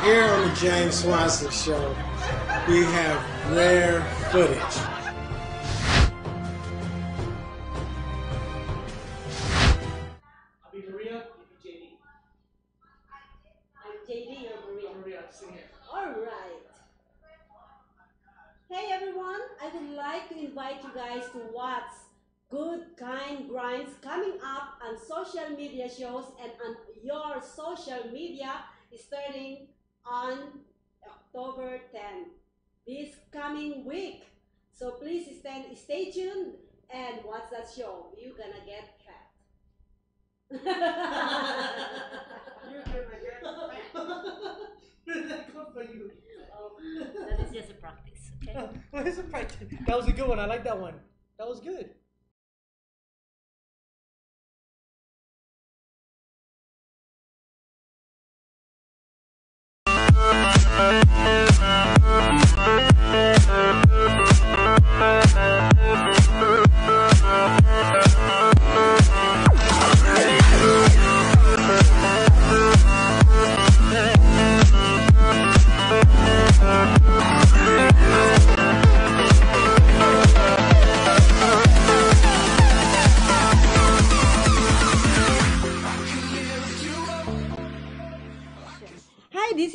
[SPEAKER 5] Here on the James Swanson Show, we have rare footage.
[SPEAKER 6] I'll be Maria, you be JD.
[SPEAKER 1] I'm JD, you're Maria.
[SPEAKER 6] Maria, sing it.
[SPEAKER 1] All right. Hey everyone, I would like to invite you guys to watch Good Kind Grinds coming up on social media shows and on your social media starting on October 10, this coming week. So please stay tuned and watch that show. You're gonna get fat.
[SPEAKER 6] You're good, my girl. Where did that come from you?
[SPEAKER 1] Oh, that is just a practice, okay?
[SPEAKER 6] What is a practice? That was a good one. I like that one. That was good.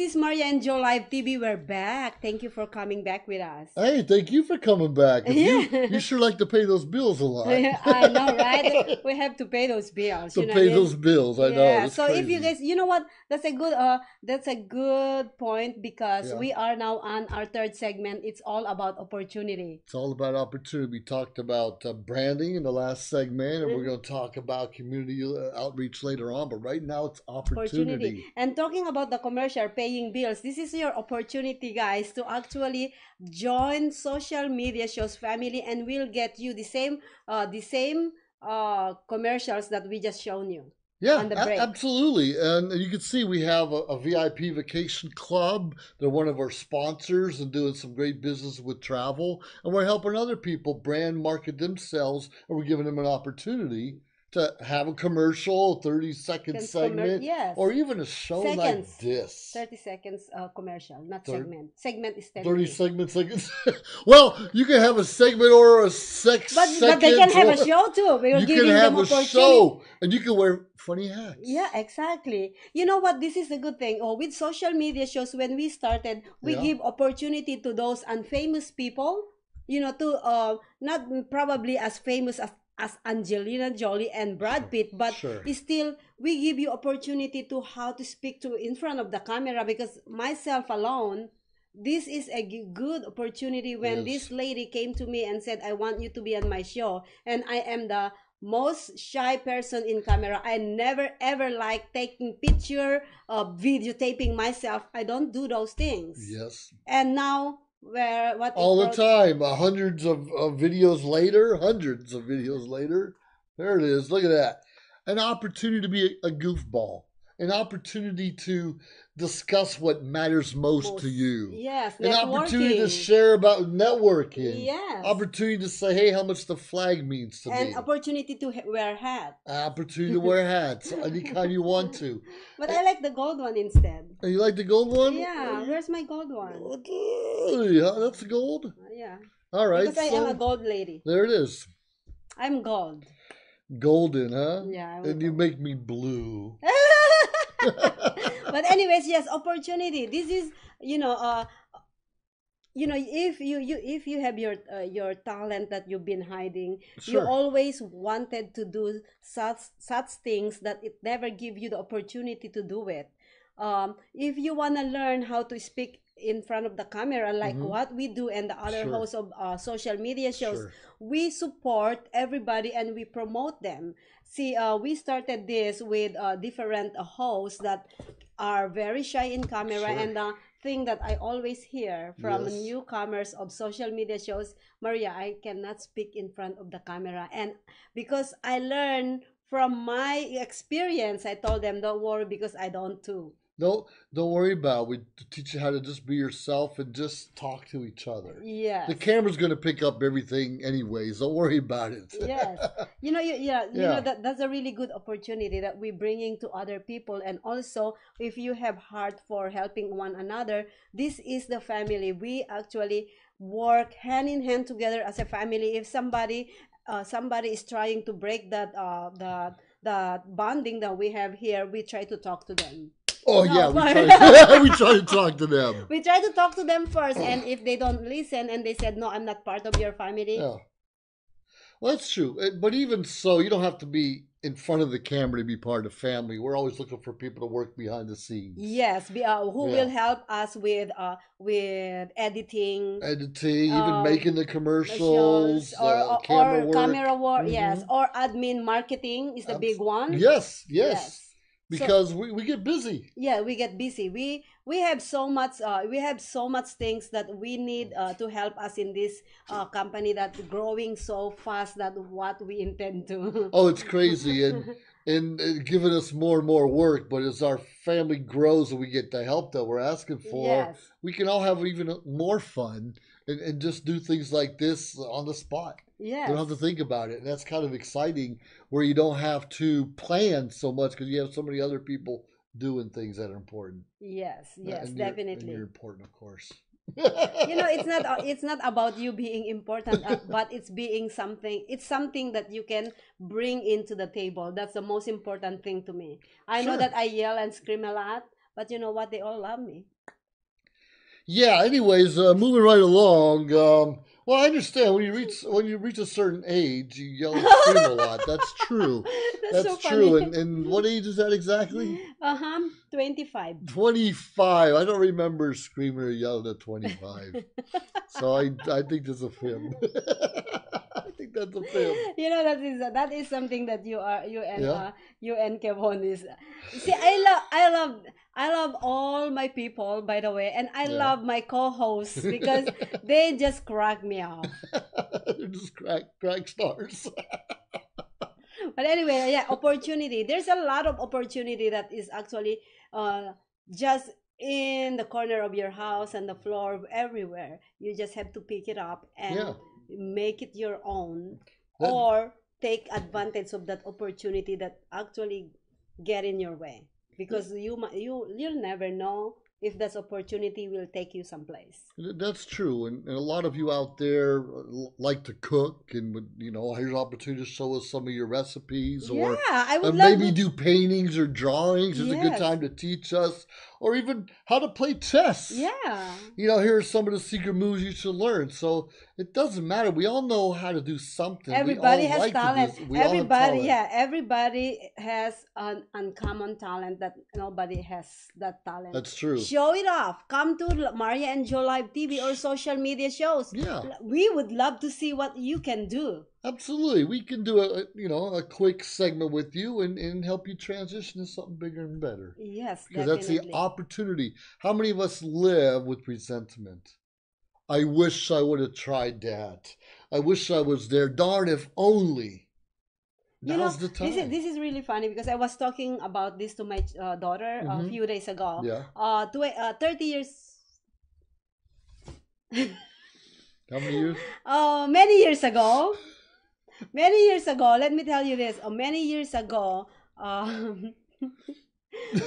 [SPEAKER 1] is Maria and Joe Live TV. We're back. Thank you for coming back with us.
[SPEAKER 2] Hey, thank you for coming back. 'Cause
[SPEAKER 1] Yeah.
[SPEAKER 2] you sure like to pay those bills a lot.
[SPEAKER 1] I know, right? We have to pay those bills.
[SPEAKER 2] To
[SPEAKER 1] You know
[SPEAKER 2] pay
[SPEAKER 1] what I mean?
[SPEAKER 2] those bills, I know.
[SPEAKER 1] Yeah.
[SPEAKER 2] It's
[SPEAKER 1] So if you
[SPEAKER 2] crazy.
[SPEAKER 1] guys, you know what? That's a good point because
[SPEAKER 2] Yeah.
[SPEAKER 1] we are now on our third segment. It's all about opportunity.
[SPEAKER 2] It's all about opportunity. We talked about branding in the last segment, and we're going to talk about community outreach later on. But right now, it's opportunity.
[SPEAKER 1] And talking about the commercial paying bills, this is your opportunity, guys, to actually join social media shows family, and we'll get you the same commercials that we just shown you
[SPEAKER 2] Yeah,
[SPEAKER 1] on the break.
[SPEAKER 2] absolutely. And you can see we have a VIP vacation club. They're one of our sponsors and doing some great business with travel. And we're helping other people brand market themselves, and we're giving them an opportunity to have a commercial, 30-second segment,
[SPEAKER 1] yes.
[SPEAKER 2] or even a show like
[SPEAKER 1] Seconds.
[SPEAKER 2] this.
[SPEAKER 1] 30 seconds commercial, not
[SPEAKER 2] Thir-
[SPEAKER 1] segment. Segment is 10
[SPEAKER 2] 30
[SPEAKER 1] minutes.
[SPEAKER 2] seconds. Well, you can have a segment or a
[SPEAKER 1] But they can have a show too. We're
[SPEAKER 2] You
[SPEAKER 1] giving
[SPEAKER 2] can have
[SPEAKER 1] them
[SPEAKER 2] a
[SPEAKER 1] opportunity.
[SPEAKER 2] show, and you can wear funny hats.
[SPEAKER 1] Yeah, exactly. You know what? This is a good thing. Oh, with social media shows, when we started, we
[SPEAKER 2] Yeah.
[SPEAKER 1] give opportunity to those unfamous people. You know, to not probably as famous as Angelina Jolie and Brad Pitt, but
[SPEAKER 2] Sure.
[SPEAKER 1] still we give you opportunity to how to speak to in front of the camera, because myself alone, this is a good opportunity when
[SPEAKER 2] Yes.
[SPEAKER 1] this lady came to me and said, I want you to be on my show, and I am the most shy person in camera. I never ever like taking picture, videotaping myself. I don't do those things.
[SPEAKER 2] Yes.
[SPEAKER 1] And now
[SPEAKER 2] All the time. Hundreds of videos later. There it is. Look at that. An opportunity to be a goofball. An opportunity to discuss what matters most to you.
[SPEAKER 1] Yes,
[SPEAKER 2] An opportunity to
[SPEAKER 1] networking.
[SPEAKER 2] share about networking.
[SPEAKER 1] Yes.
[SPEAKER 2] Opportunity to say, hey, how much the flag means to
[SPEAKER 1] And
[SPEAKER 2] me.
[SPEAKER 1] opportunity to wear hat.
[SPEAKER 2] Opportunity to wear hats. Any kind you want to.
[SPEAKER 1] But I like the gold one instead.
[SPEAKER 2] You like the gold one?
[SPEAKER 1] Yeah, where's my gold one?
[SPEAKER 2] Yeah, that's gold.
[SPEAKER 1] Yeah.
[SPEAKER 2] All right.
[SPEAKER 1] Because I am a gold lady.
[SPEAKER 2] There it is.
[SPEAKER 1] I'm gold.
[SPEAKER 2] Golden, huh?
[SPEAKER 1] Yeah.
[SPEAKER 2] And you make me blue.
[SPEAKER 1] But anyways, yes, opportunity. This is, if you have your talent that you've been hiding, you
[SPEAKER 2] Sure.
[SPEAKER 1] always wanted to do such things that it never give you the opportunity to do it. If you want to learn how to speak in front of the camera, like what we do and the other
[SPEAKER 2] Sure.
[SPEAKER 1] hosts of social media shows,
[SPEAKER 2] Sure.
[SPEAKER 1] we support everybody and we promote them. See, we started this with different hosts that are very shy in camera.
[SPEAKER 2] Sure.
[SPEAKER 1] And the thing that I always hear from
[SPEAKER 2] Yes.
[SPEAKER 1] newcomers of social media shows, Maria, I cannot speak in front of the camera. And because I learned from my experience, I told them, don't worry, because I don't too.
[SPEAKER 2] Don't worry about it. We teach you how to just be yourself and just talk to each other.
[SPEAKER 1] Yes.
[SPEAKER 2] The camera's going to pick up everything anyways. Don't worry about it.
[SPEAKER 1] Yes. You know,
[SPEAKER 2] Yeah.
[SPEAKER 1] that's a really good opportunity that we're bringing to other people. And also, if you have heart for helping one another, this is the family. We actually work hand in hand together as a family. If somebody is trying to break that the bonding that we have here, we try to talk to them.
[SPEAKER 2] Oh,
[SPEAKER 1] No,
[SPEAKER 2] yeah. We
[SPEAKER 1] but-
[SPEAKER 2] try, we try to talk to them.
[SPEAKER 1] We try to talk to them first, and if they don't listen and they said, no, I'm not part of your family.
[SPEAKER 2] Yeah. Well, that's true. But even so, you don't have to be in front of the camera to be part of the family. We're always looking for people to work behind the scenes.
[SPEAKER 1] Yes, who
[SPEAKER 2] Yeah.
[SPEAKER 1] will help us with editing,
[SPEAKER 2] Editing, even making the
[SPEAKER 1] commercials,
[SPEAKER 2] commercials,
[SPEAKER 1] or
[SPEAKER 2] camera work.
[SPEAKER 1] camera work.
[SPEAKER 2] Mhm.
[SPEAKER 1] Yes, or admin marketing is the big one.
[SPEAKER 2] Yes.
[SPEAKER 1] Yes.
[SPEAKER 2] Because we get busy.
[SPEAKER 1] Yeah, we get busy. We have so much things that we need to help us in this company that's growing so fast that what we intend to.
[SPEAKER 2] Oh, it's crazy, and giving us more and more work. But as our family grows and we get the help that we're asking for,
[SPEAKER 1] Yes.
[SPEAKER 2] we can all have even more fun and just do things like this on the spot.
[SPEAKER 1] Yes.
[SPEAKER 2] You don't have to think about it. And that's kind of exciting, where you don't have to plan so much because you have so many other people doing things that are important.
[SPEAKER 1] Yes, yes,
[SPEAKER 2] And
[SPEAKER 1] definitely.
[SPEAKER 2] you're important, of course.
[SPEAKER 1] It's not about you being important, but it's something that you can bring into the table. That's the most important thing to me. I know
[SPEAKER 2] Sure.
[SPEAKER 1] that I yell and scream a lot, but you know what? They all love me.
[SPEAKER 2] Yeah. Anyways, moving right along. Well, I understand when you reach a certain age, you yell and scream a lot. That's true.
[SPEAKER 1] That's so
[SPEAKER 2] That's true.
[SPEAKER 1] funny.
[SPEAKER 2] And what age is that exactly?
[SPEAKER 1] 25.
[SPEAKER 2] 25. I don't remember screaming or yelling at 25. So I think that's a fib. I think that's a fib.
[SPEAKER 1] You know, that is something that
[SPEAKER 2] Yeah.
[SPEAKER 1] you and Kevon is. See, I love all my people, by the way, and I
[SPEAKER 2] Yeah.
[SPEAKER 1] love my co-hosts because they just crack me up.
[SPEAKER 2] They're just crack stars.
[SPEAKER 1] But anyway, yeah, opportunity. There's a lot of opportunity that is actually just in the corner of your house and the floor everywhere. You just have to pick it up and
[SPEAKER 2] Yeah.
[SPEAKER 1] make it your own,
[SPEAKER 2] That,
[SPEAKER 1] or take advantage of that opportunity that actually get in your way, because you'll never know if that opportunity will take you someplace.
[SPEAKER 2] that's true, and a lot of you out there like to cook, and would, here's an opportunity to show us some of your recipes, or
[SPEAKER 1] Yeah, I would love
[SPEAKER 2] maybe
[SPEAKER 1] to.
[SPEAKER 2] do paintings or drawings. It's a good
[SPEAKER 1] Yes.
[SPEAKER 2] time to teach us, or even how to play chess.
[SPEAKER 1] Yeah.
[SPEAKER 2] Here are some of the secret moves you should learn. So it doesn't matter. We all know how to do something.
[SPEAKER 1] Everybody
[SPEAKER 2] we all
[SPEAKER 1] has
[SPEAKER 2] like
[SPEAKER 1] talent.
[SPEAKER 2] to do. We all have
[SPEAKER 1] Everybody,
[SPEAKER 2] talent.
[SPEAKER 1] yeah, everybody has an uncommon talent that nobody has that talent.
[SPEAKER 2] That's true.
[SPEAKER 1] Show it off. Come to Maria and Joe Live TV or social media shows.
[SPEAKER 2] Yeah.
[SPEAKER 1] We would love to see what you can do.
[SPEAKER 2] Absolutely. We can do a quick segment with you and help you transition to something bigger and better.
[SPEAKER 1] Yes,
[SPEAKER 2] Because that's the
[SPEAKER 1] definitely.
[SPEAKER 2] opportunity. How many of us live with resentment? I wish I would have tried that. I wish I was there. Darn if only.
[SPEAKER 1] You know,
[SPEAKER 2] Now's the time.
[SPEAKER 1] this is really funny because I was talking about this to my daughter a
[SPEAKER 2] Mhm.
[SPEAKER 1] few days ago.
[SPEAKER 2] Yeah.
[SPEAKER 1] 30 years.
[SPEAKER 2] How many years?
[SPEAKER 1] Many years ago. Many years ago, let me tell you this. Many years ago,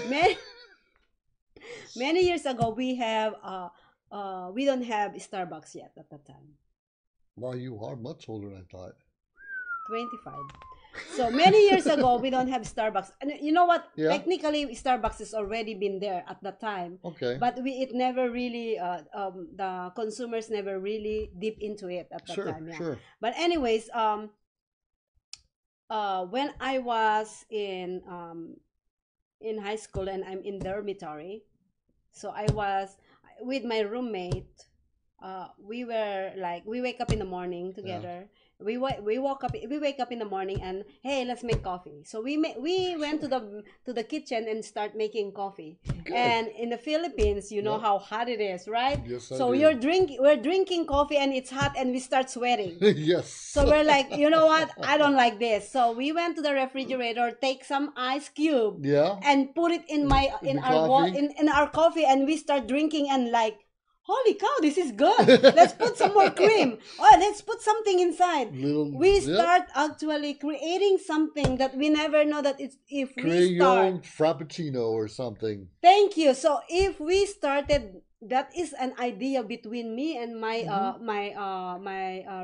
[SPEAKER 1] many, many years ago, we don't have Starbucks yet at that time.
[SPEAKER 2] Well, you are much older than I thought.
[SPEAKER 1] 25. So many years ago, we don't have Starbucks. And you know what?
[SPEAKER 2] Yeah.
[SPEAKER 1] Technically, Starbucks has already been there at that time.
[SPEAKER 2] Okay.
[SPEAKER 1] But it never really, the consumers never really deep into it at that
[SPEAKER 2] Sure,
[SPEAKER 1] time. Yeah.
[SPEAKER 2] sure.
[SPEAKER 1] But anyways, when I was in high school and I'm in dormitory, so I was with my roommate. We wake up in the morning together. We wake up in the morning and hey, let's make coffee. So we went to the kitchen and start making coffee.
[SPEAKER 2] Good.
[SPEAKER 1] And in the Philippines, you know
[SPEAKER 2] Yeah.
[SPEAKER 1] how hot it is, right?
[SPEAKER 2] Yes, I
[SPEAKER 1] So
[SPEAKER 2] do.
[SPEAKER 1] we're drinking coffee and it's hot and we start sweating.
[SPEAKER 2] Yes.
[SPEAKER 1] So we're like, you know what? I don't like this. So we went to the refrigerator, take some ice cube,
[SPEAKER 2] Yeah.
[SPEAKER 1] and put it in
[SPEAKER 2] In the coffee?
[SPEAKER 1] in our coffee, and we start drinking and like, holy cow, this is good. Let's put some more cream. Oh, let's put something inside. We
[SPEAKER 2] Yeah.
[SPEAKER 1] start actually creating something that we never know that it's if
[SPEAKER 2] Create
[SPEAKER 1] we
[SPEAKER 2] your
[SPEAKER 1] start.
[SPEAKER 2] own frappuccino or something.
[SPEAKER 1] Thank you. So if we started, that is an idea between me and my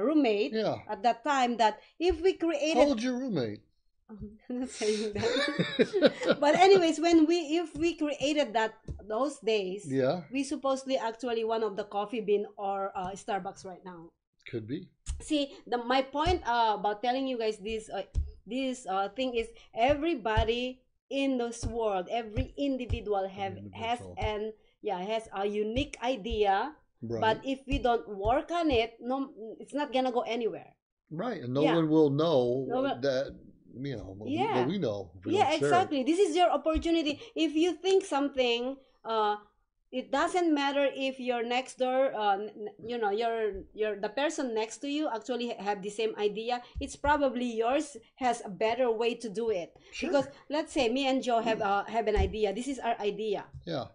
[SPEAKER 1] roommate
[SPEAKER 2] Yeah.
[SPEAKER 1] at that time, that if we
[SPEAKER 2] How
[SPEAKER 1] created
[SPEAKER 2] old's your roommate?
[SPEAKER 1] I'm not saying that. But anyways, if we created those days,
[SPEAKER 2] Yeah,
[SPEAKER 1] we supposedly actually one of the coffee bean or Starbucks right now.
[SPEAKER 2] could be.
[SPEAKER 1] See, my point about telling you guys this thing is, everybody in this world, every individual has a unique idea,
[SPEAKER 2] Right.
[SPEAKER 1] but if we don't work on it, no, it's not gonna go anywhere.
[SPEAKER 2] Right, and no
[SPEAKER 1] Yeah.
[SPEAKER 2] one will know
[SPEAKER 1] No one-
[SPEAKER 2] that, what
[SPEAKER 1] Yeah.
[SPEAKER 2] we know. If we
[SPEAKER 1] Yeah,
[SPEAKER 2] don't share it.
[SPEAKER 1] exactly. This is your opportunity. If you think something, it doesn't matter if your next door, your the person next to you actually have the same idea. It's probably yours has a better way to do it.
[SPEAKER 2] Sure.
[SPEAKER 1] Because let's say me and Joe have an idea. This is our idea.
[SPEAKER 2] Yeah,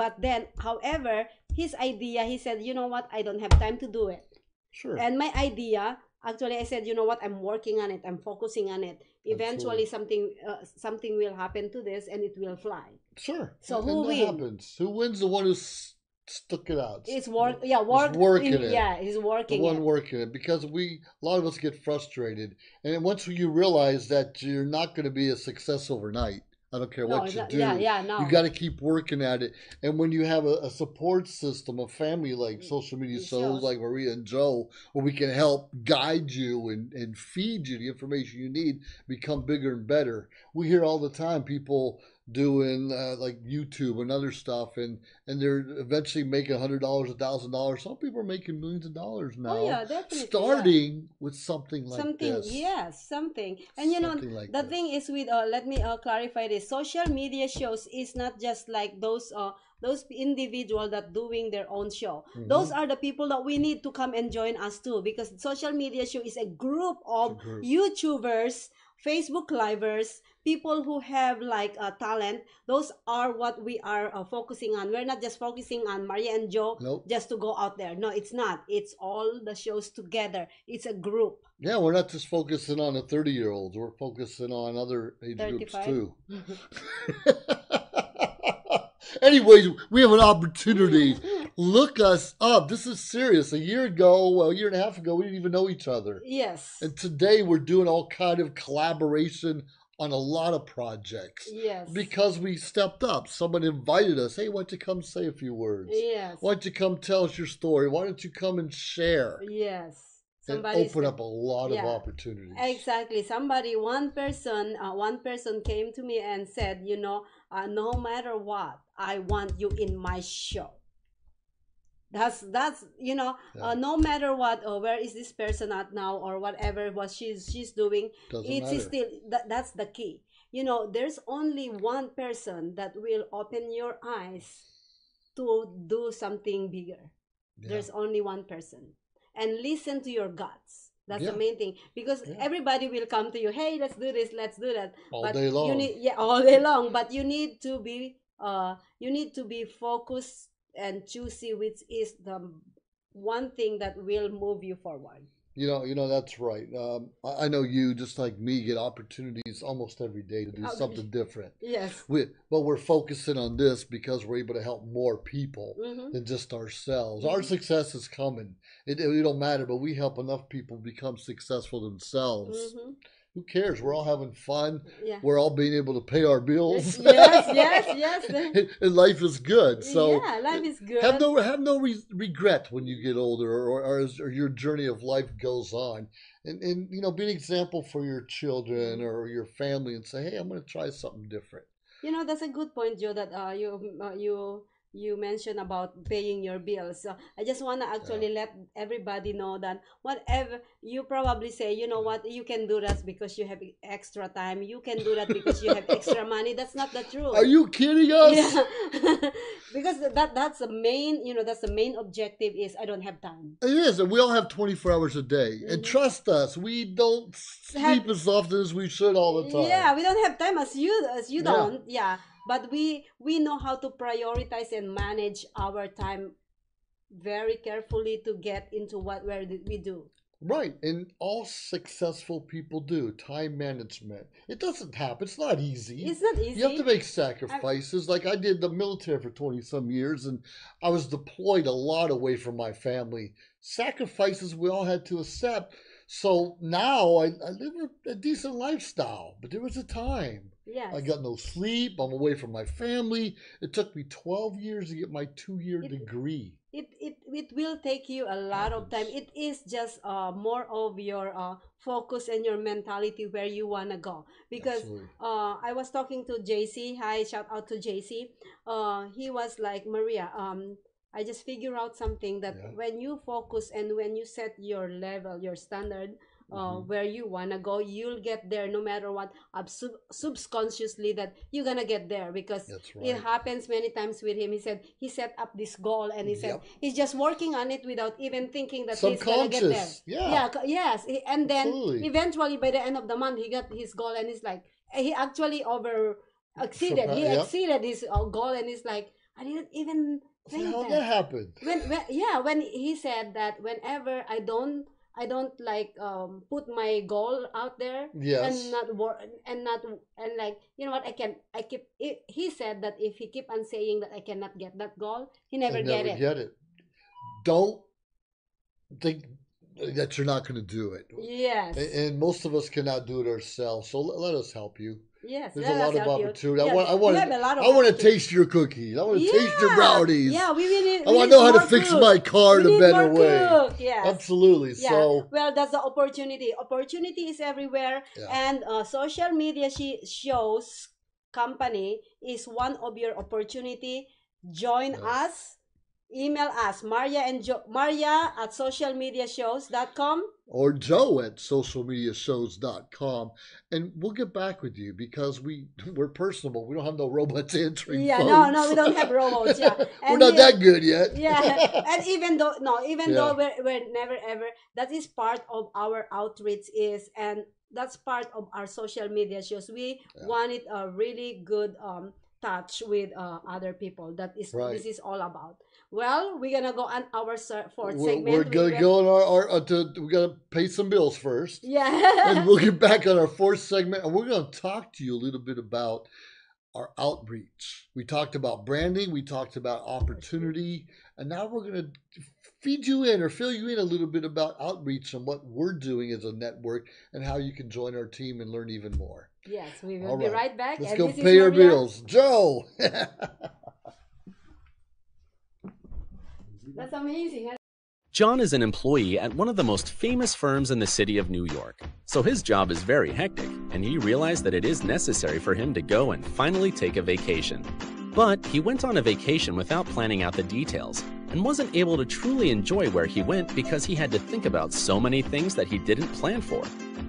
[SPEAKER 1] But then, however, his idea, he said, you know what, I don't have time to do it.
[SPEAKER 2] sure.
[SPEAKER 1] And my idea, actually, I said, you know what, I'm working on it, I'm focusing on it. Eventually something will happen to this and it will fly.
[SPEAKER 2] Sure.
[SPEAKER 1] So
[SPEAKER 2] and
[SPEAKER 1] who
[SPEAKER 2] that
[SPEAKER 1] wins?
[SPEAKER 2] happens. Who wins? The one who stuck it out.
[SPEAKER 1] It's work.
[SPEAKER 2] He's working it.
[SPEAKER 1] Yeah, he's
[SPEAKER 2] The
[SPEAKER 1] working
[SPEAKER 2] one
[SPEAKER 1] it.
[SPEAKER 2] working it, because a lot of us get frustrated, and then once you realize that you're not going to be a success overnight. I don't care
[SPEAKER 1] No,
[SPEAKER 2] what
[SPEAKER 1] it's
[SPEAKER 2] you
[SPEAKER 1] not,
[SPEAKER 2] do.
[SPEAKER 1] yeah, yeah,
[SPEAKER 2] You
[SPEAKER 1] no.
[SPEAKER 2] got to keep working at it. And when you have a support system, a family like social media
[SPEAKER 1] It
[SPEAKER 2] shows
[SPEAKER 1] shows.
[SPEAKER 2] like Maria and Joe, where we can help guide you and feed you the information you need, become bigger and better. We hear all the time people doing like YouTube and other stuff, and they're eventually making $100, $1,000. Some people are making millions of dollars
[SPEAKER 1] Oh
[SPEAKER 2] now,
[SPEAKER 1] yeah, definitely, yeah.
[SPEAKER 2] starting with something like
[SPEAKER 1] Something,
[SPEAKER 2] this.
[SPEAKER 1] yes, something. And you know,
[SPEAKER 2] Something like
[SPEAKER 1] the
[SPEAKER 2] this.
[SPEAKER 1] thing is with let me clarify this. Social media shows is not just like those individual that doing their own show. Those
[SPEAKER 2] Hmm.
[SPEAKER 1] are the people that we need to come and join us too, because social media show is a group
[SPEAKER 2] It's a
[SPEAKER 1] of
[SPEAKER 2] group.
[SPEAKER 1] YouTubers, Facebook livers, people who have like a talent. Those are what we are focusing on. We're not just focusing on Maria and Joe
[SPEAKER 2] Nope.
[SPEAKER 1] just to go out there. No, it's not. It's all the shows together. It's a group.
[SPEAKER 2] Yeah, we're not just focusing on the 30-year-olds. We're focusing on other age groups
[SPEAKER 1] 35.
[SPEAKER 2] too. Anyways, we have an opportunity. Look us up. This is serious. A year ago, well, a year and a half ago, we didn't even know each other.
[SPEAKER 1] Yes.
[SPEAKER 2] And today we're doing all kind of collaboration on a lot of projects
[SPEAKER 1] Yes.
[SPEAKER 2] because we stepped up. Someone invited us. Hey, why don't you come say a few words?
[SPEAKER 1] Yes.
[SPEAKER 2] Why don't you come tell us your story? Why don't you come and share?
[SPEAKER 1] Yes.
[SPEAKER 2] And
[SPEAKER 1] Somebody
[SPEAKER 2] open
[SPEAKER 1] said-
[SPEAKER 2] up a lot of
[SPEAKER 1] yeah.
[SPEAKER 2] opportunities.
[SPEAKER 1] Exactly. One person came to me and said, you know, no matter what, I want you in my show. That's you know,
[SPEAKER 2] Yeah.
[SPEAKER 1] no matter what, where is this person at now, or whatever what she's doing,
[SPEAKER 2] Doesn't
[SPEAKER 1] it's
[SPEAKER 2] matter.
[SPEAKER 1] still that's the key. You know, there's only one person that will open your eyes to do something bigger.
[SPEAKER 2] Yeah.
[SPEAKER 1] There's only one person, and listen to your guts. That's
[SPEAKER 2] Yeah.
[SPEAKER 1] the main thing, because
[SPEAKER 2] Yeah.
[SPEAKER 1] everybody will come to you. Hey, let's do this, let's do that.
[SPEAKER 2] All
[SPEAKER 1] but
[SPEAKER 2] day long.
[SPEAKER 1] you need, yeah, all day long. But you need to be focused and choosy, which is the one thing that will move you forward.
[SPEAKER 2] You know that's right. I know you, just like me, get opportunities almost every day to do
[SPEAKER 1] Okay.
[SPEAKER 2] something different.
[SPEAKER 1] Yes.
[SPEAKER 2] But we're focusing on this because we're able to help more people
[SPEAKER 1] Mm-hmm.
[SPEAKER 2] than just ourselves. Our success is coming. It don't matter, but we help enough people become successful themselves.
[SPEAKER 1] Mm-hmm.
[SPEAKER 2] Who cares? We're all having fun.
[SPEAKER 1] Yeah.
[SPEAKER 2] We're all being able to pay our bills.
[SPEAKER 1] Yes.
[SPEAKER 2] And life is good. So
[SPEAKER 1] yeah, life is good.
[SPEAKER 2] have no regret when you get older, or your journey of life goes on, and you know, be an example for your children or your family, and say, hey, I'm going to try something different.
[SPEAKER 1] You know, that's a good point, Joe, that you mentioned about paying your bills. So I just want to actually let everybody know that whatever you probably say, you know what, you can do that because you have extra time. You can do that because you have extra money. That's not the truth.
[SPEAKER 2] Are you kidding us?
[SPEAKER 1] Yeah. Because that's the main, you know, that's the main objective is I don't have time.
[SPEAKER 2] It is, and we all have 24 hours a day. And trust us, we don't sleep as often as we should all the time.
[SPEAKER 1] Yeah, we don't have time as you
[SPEAKER 2] Yeah.
[SPEAKER 1] don't. Yeah. But we know how to prioritize and manage our time very carefully to get into where we do.
[SPEAKER 2] Right, and all successful people do time management. It doesn't happen. It's not easy.
[SPEAKER 1] It's not easy.
[SPEAKER 2] You have to make sacrifices. Like I did the military for 20 some years, and I was deployed a lot away from my family. Sacrifices we all had to accept. So now I live a decent lifestyle, but there was a time.
[SPEAKER 1] Yes.
[SPEAKER 2] I got no sleep. I'm away from my family. It took me 12 years to get my 2-year degree.
[SPEAKER 1] It will take you a lot of time. It is just more of your focus and your mentality where you want to go. Because
[SPEAKER 2] Absolutely.
[SPEAKER 1] I was talking to JC. Hi, shout out to JC. He was like, Maria, I just figure out something that when you focus and when you set your level, your standard, where you wanna go, you'll get there no matter what. Subconsciously that you're gonna get there, because
[SPEAKER 2] That's right.
[SPEAKER 1] it happens many times with him. He said he set up this goal and he said
[SPEAKER 2] Yep.
[SPEAKER 1] he's just working on it without even thinking that he's gonna get there.
[SPEAKER 2] Subconscious. Yeah.
[SPEAKER 1] Yes. And then
[SPEAKER 2] Absolutely.
[SPEAKER 1] eventually by the end of the month he got his goal, and he's like, he actually exceeded. He
[SPEAKER 2] Yep.
[SPEAKER 1] exceeded his goal, and he's like, I didn't even think
[SPEAKER 2] How
[SPEAKER 1] that.
[SPEAKER 2] that happened?
[SPEAKER 1] When he said that whenever I don't like put my goal out there,
[SPEAKER 2] Yes.
[SPEAKER 1] and like, you know what, I keep it. He said that if he keep on saying that I cannot get that goal, he never
[SPEAKER 2] And
[SPEAKER 1] get
[SPEAKER 2] never
[SPEAKER 1] it.
[SPEAKER 2] get it. Don't think that you're not going to do it.
[SPEAKER 1] Yes.
[SPEAKER 2] And most of us cannot do it ourselves. So let us help you.
[SPEAKER 1] Yes,
[SPEAKER 2] There's a
[SPEAKER 1] that's
[SPEAKER 2] lot of
[SPEAKER 1] so cute.
[SPEAKER 2] opportunity.
[SPEAKER 1] Yeah,
[SPEAKER 2] I want
[SPEAKER 1] we have a lot of
[SPEAKER 2] I want to
[SPEAKER 1] opportunity.
[SPEAKER 2] taste your cookies. I want to taste your
[SPEAKER 1] Yeah,
[SPEAKER 2] brownies.
[SPEAKER 1] yeah. We need
[SPEAKER 2] I
[SPEAKER 1] we
[SPEAKER 2] want
[SPEAKER 1] need
[SPEAKER 2] to know how to
[SPEAKER 1] more
[SPEAKER 2] fix
[SPEAKER 1] cook.
[SPEAKER 2] my car
[SPEAKER 1] We
[SPEAKER 2] in a
[SPEAKER 1] need
[SPEAKER 2] better
[SPEAKER 1] more
[SPEAKER 2] way.
[SPEAKER 1] cook. Yes.
[SPEAKER 2] Absolutely.
[SPEAKER 1] Yeah.
[SPEAKER 2] So,
[SPEAKER 1] Well, that's the opportunity. Opportunity is everywhere,
[SPEAKER 2] yeah.
[SPEAKER 1] and social media shows company is one of your opportunity. Join
[SPEAKER 2] Yes.
[SPEAKER 1] us. Email us, Maria at socialmediashows.com.
[SPEAKER 2] Or Joe at socialmediashows.com. And we'll get back with you because we're personable. We don't have no robots answering
[SPEAKER 1] Yeah,
[SPEAKER 2] phones.
[SPEAKER 1] no, we don't have robots. Yeah,
[SPEAKER 2] We're
[SPEAKER 1] and
[SPEAKER 2] not that good yet.
[SPEAKER 1] yeah, and even though
[SPEAKER 2] Yeah.
[SPEAKER 1] we're never ever, that is part of our outreach is, and that's part of our social media shows. We
[SPEAKER 2] Yeah.
[SPEAKER 1] wanted a really good touch with other people. That is
[SPEAKER 2] Right.
[SPEAKER 1] this is all about. Well, we're gonna go on our fourth
[SPEAKER 2] We're
[SPEAKER 1] segment.
[SPEAKER 2] gonna go on we gotta pay some bills first. And
[SPEAKER 1] Yeah.
[SPEAKER 2] we'll get back on our fourth segment and we're gonna talk to you a little bit about our outreach. We talked about branding, we talked about opportunity, and now we're gonna feed you in or fill you in a little bit about outreach and what we're doing as a network and how you can join our team and learn even more.
[SPEAKER 1] Yes, we will
[SPEAKER 2] All
[SPEAKER 1] be
[SPEAKER 2] right.
[SPEAKER 1] right back.
[SPEAKER 2] Let's
[SPEAKER 1] And
[SPEAKER 2] go
[SPEAKER 1] this is
[SPEAKER 2] pay our
[SPEAKER 1] Maria.
[SPEAKER 2] bills. Joe.
[SPEAKER 1] That's amazing.
[SPEAKER 4] John is an employee at one of the most famous firms in the city of New York. So his job is very hectic, and he realized that it is necessary for him to go and finally take a vacation. But he went on a vacation without planning out the details, and wasn't able to truly enjoy where he went because he had to think about so many things that he didn't plan for.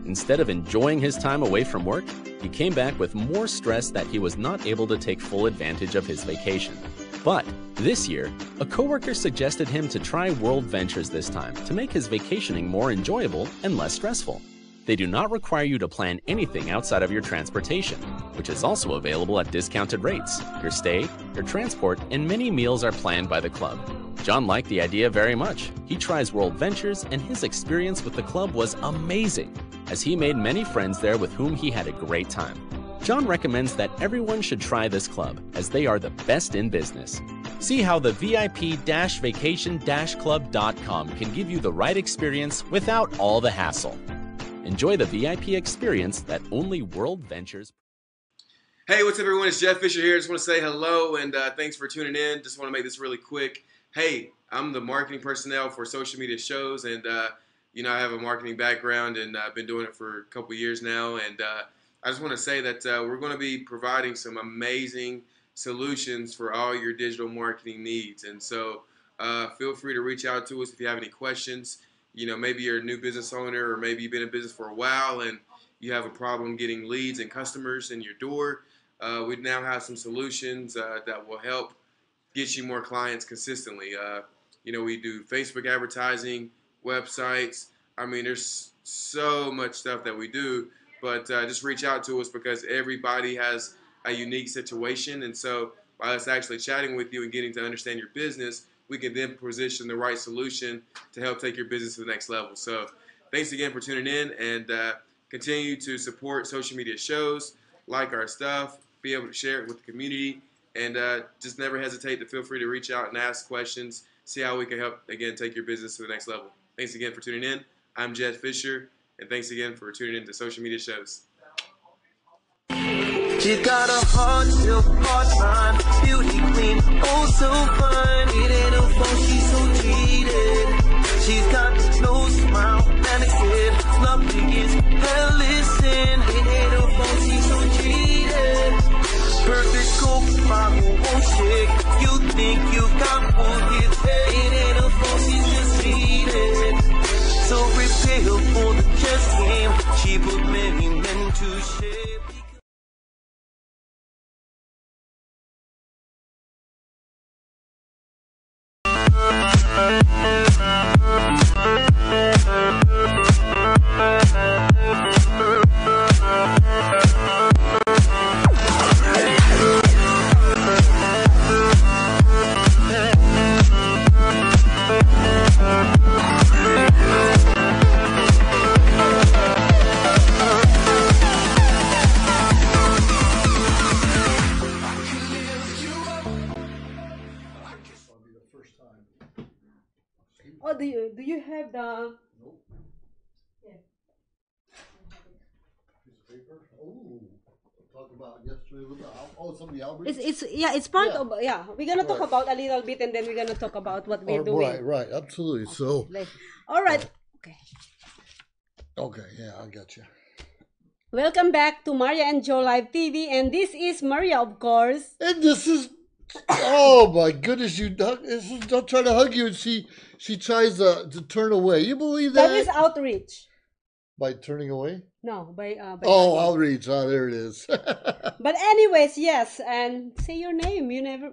[SPEAKER 4] Instead of enjoying his time away from work, he came back with more stress that he was not able to take full advantage of his vacation. But this year, a coworker suggested him to try World Ventures this time to make his vacationing more enjoyable and less stressful. They do not require you to plan anything outside of your transportation, which is also available at discounted rates. Your stay, your transport, and many meals are planned by the club. John liked the idea very much. He tries World Ventures, and his experience with the club was amazing, as he made many friends there with whom he had a great time. John recommends that everyone should try this club, as they are the best in business. See how the VIP-vacation-club.com can give you the right experience without all the hassle. Enjoy the VIP experience that only World Ventures.
[SPEAKER 7] Hey, what's up, everyone? It's Jeff Fisher here. Just want to say hello and thanks for tuning in. Just want to make this really quick. Hey, I'm the marketing personnel for social media shows, and I have a marketing background, and I've been doing it for a couple years now. And I just want to say that we're going to be providing some amazing solutions for all your digital marketing needs. And so feel free to reach out to us if you have any questions. Maybe you're a new business owner, or maybe you've been in business for a while and you have a problem getting leads and customers in your door. We now have some solutions that will help get you more clients consistently. We do Facebook advertising, websites. I mean, there's so much stuff that we do, but just reach out to us because everybody has a unique situation. And so by us actually chatting with you and getting to understand your business, we can then position the right solution to help take your business to the next level. So thanks again for tuning in, and continue to support social media shows, like our stuff, be able to share it with the community, and just never hesitate to feel free to reach out and ask questions, see how we can help, again, take your business to the next level. Thanks again for tuning in. I'm Jeff Fisher, and thanks again for tuning in to social media shows.
[SPEAKER 3] She's got a heart built part-time, beauty queen, oh so fine. It ain't no fault, she's so cheated. She's got no smile, manicured, lovely is hell listen. It ain't no fault, she's so cheated. Perfect coke bottle won't shake. You think you got what it takes. It ain't no fault, she's just cheated. So prepare for the chess game. She put many men to shame.
[SPEAKER 1] Oh, do you have the?
[SPEAKER 2] Nope.
[SPEAKER 1] Yeah.
[SPEAKER 2] Piece of paper. Oh. talk about yesterday a little bit. Oh, some of the outreach.
[SPEAKER 1] It's part
[SPEAKER 2] Yeah.
[SPEAKER 1] of We're gonna talk
[SPEAKER 2] Right.
[SPEAKER 1] about a little bit, and then we're gonna talk about what we're doing.
[SPEAKER 2] Right, absolutely. So,
[SPEAKER 1] All right. Okay.
[SPEAKER 2] okay, yeah, I got you.
[SPEAKER 1] Welcome back to Maria and Joe Live TV, and this is Maria, of course.
[SPEAKER 2] And this is, oh my goodness, don't try to hug you, and she tries to turn away. You believe that?
[SPEAKER 1] That is outreach.
[SPEAKER 2] By turning away?
[SPEAKER 1] No, by
[SPEAKER 2] Oh,
[SPEAKER 1] hugging.
[SPEAKER 2] outreach. Oh, there it is.
[SPEAKER 1] But anyways, yes, and say your name. You never,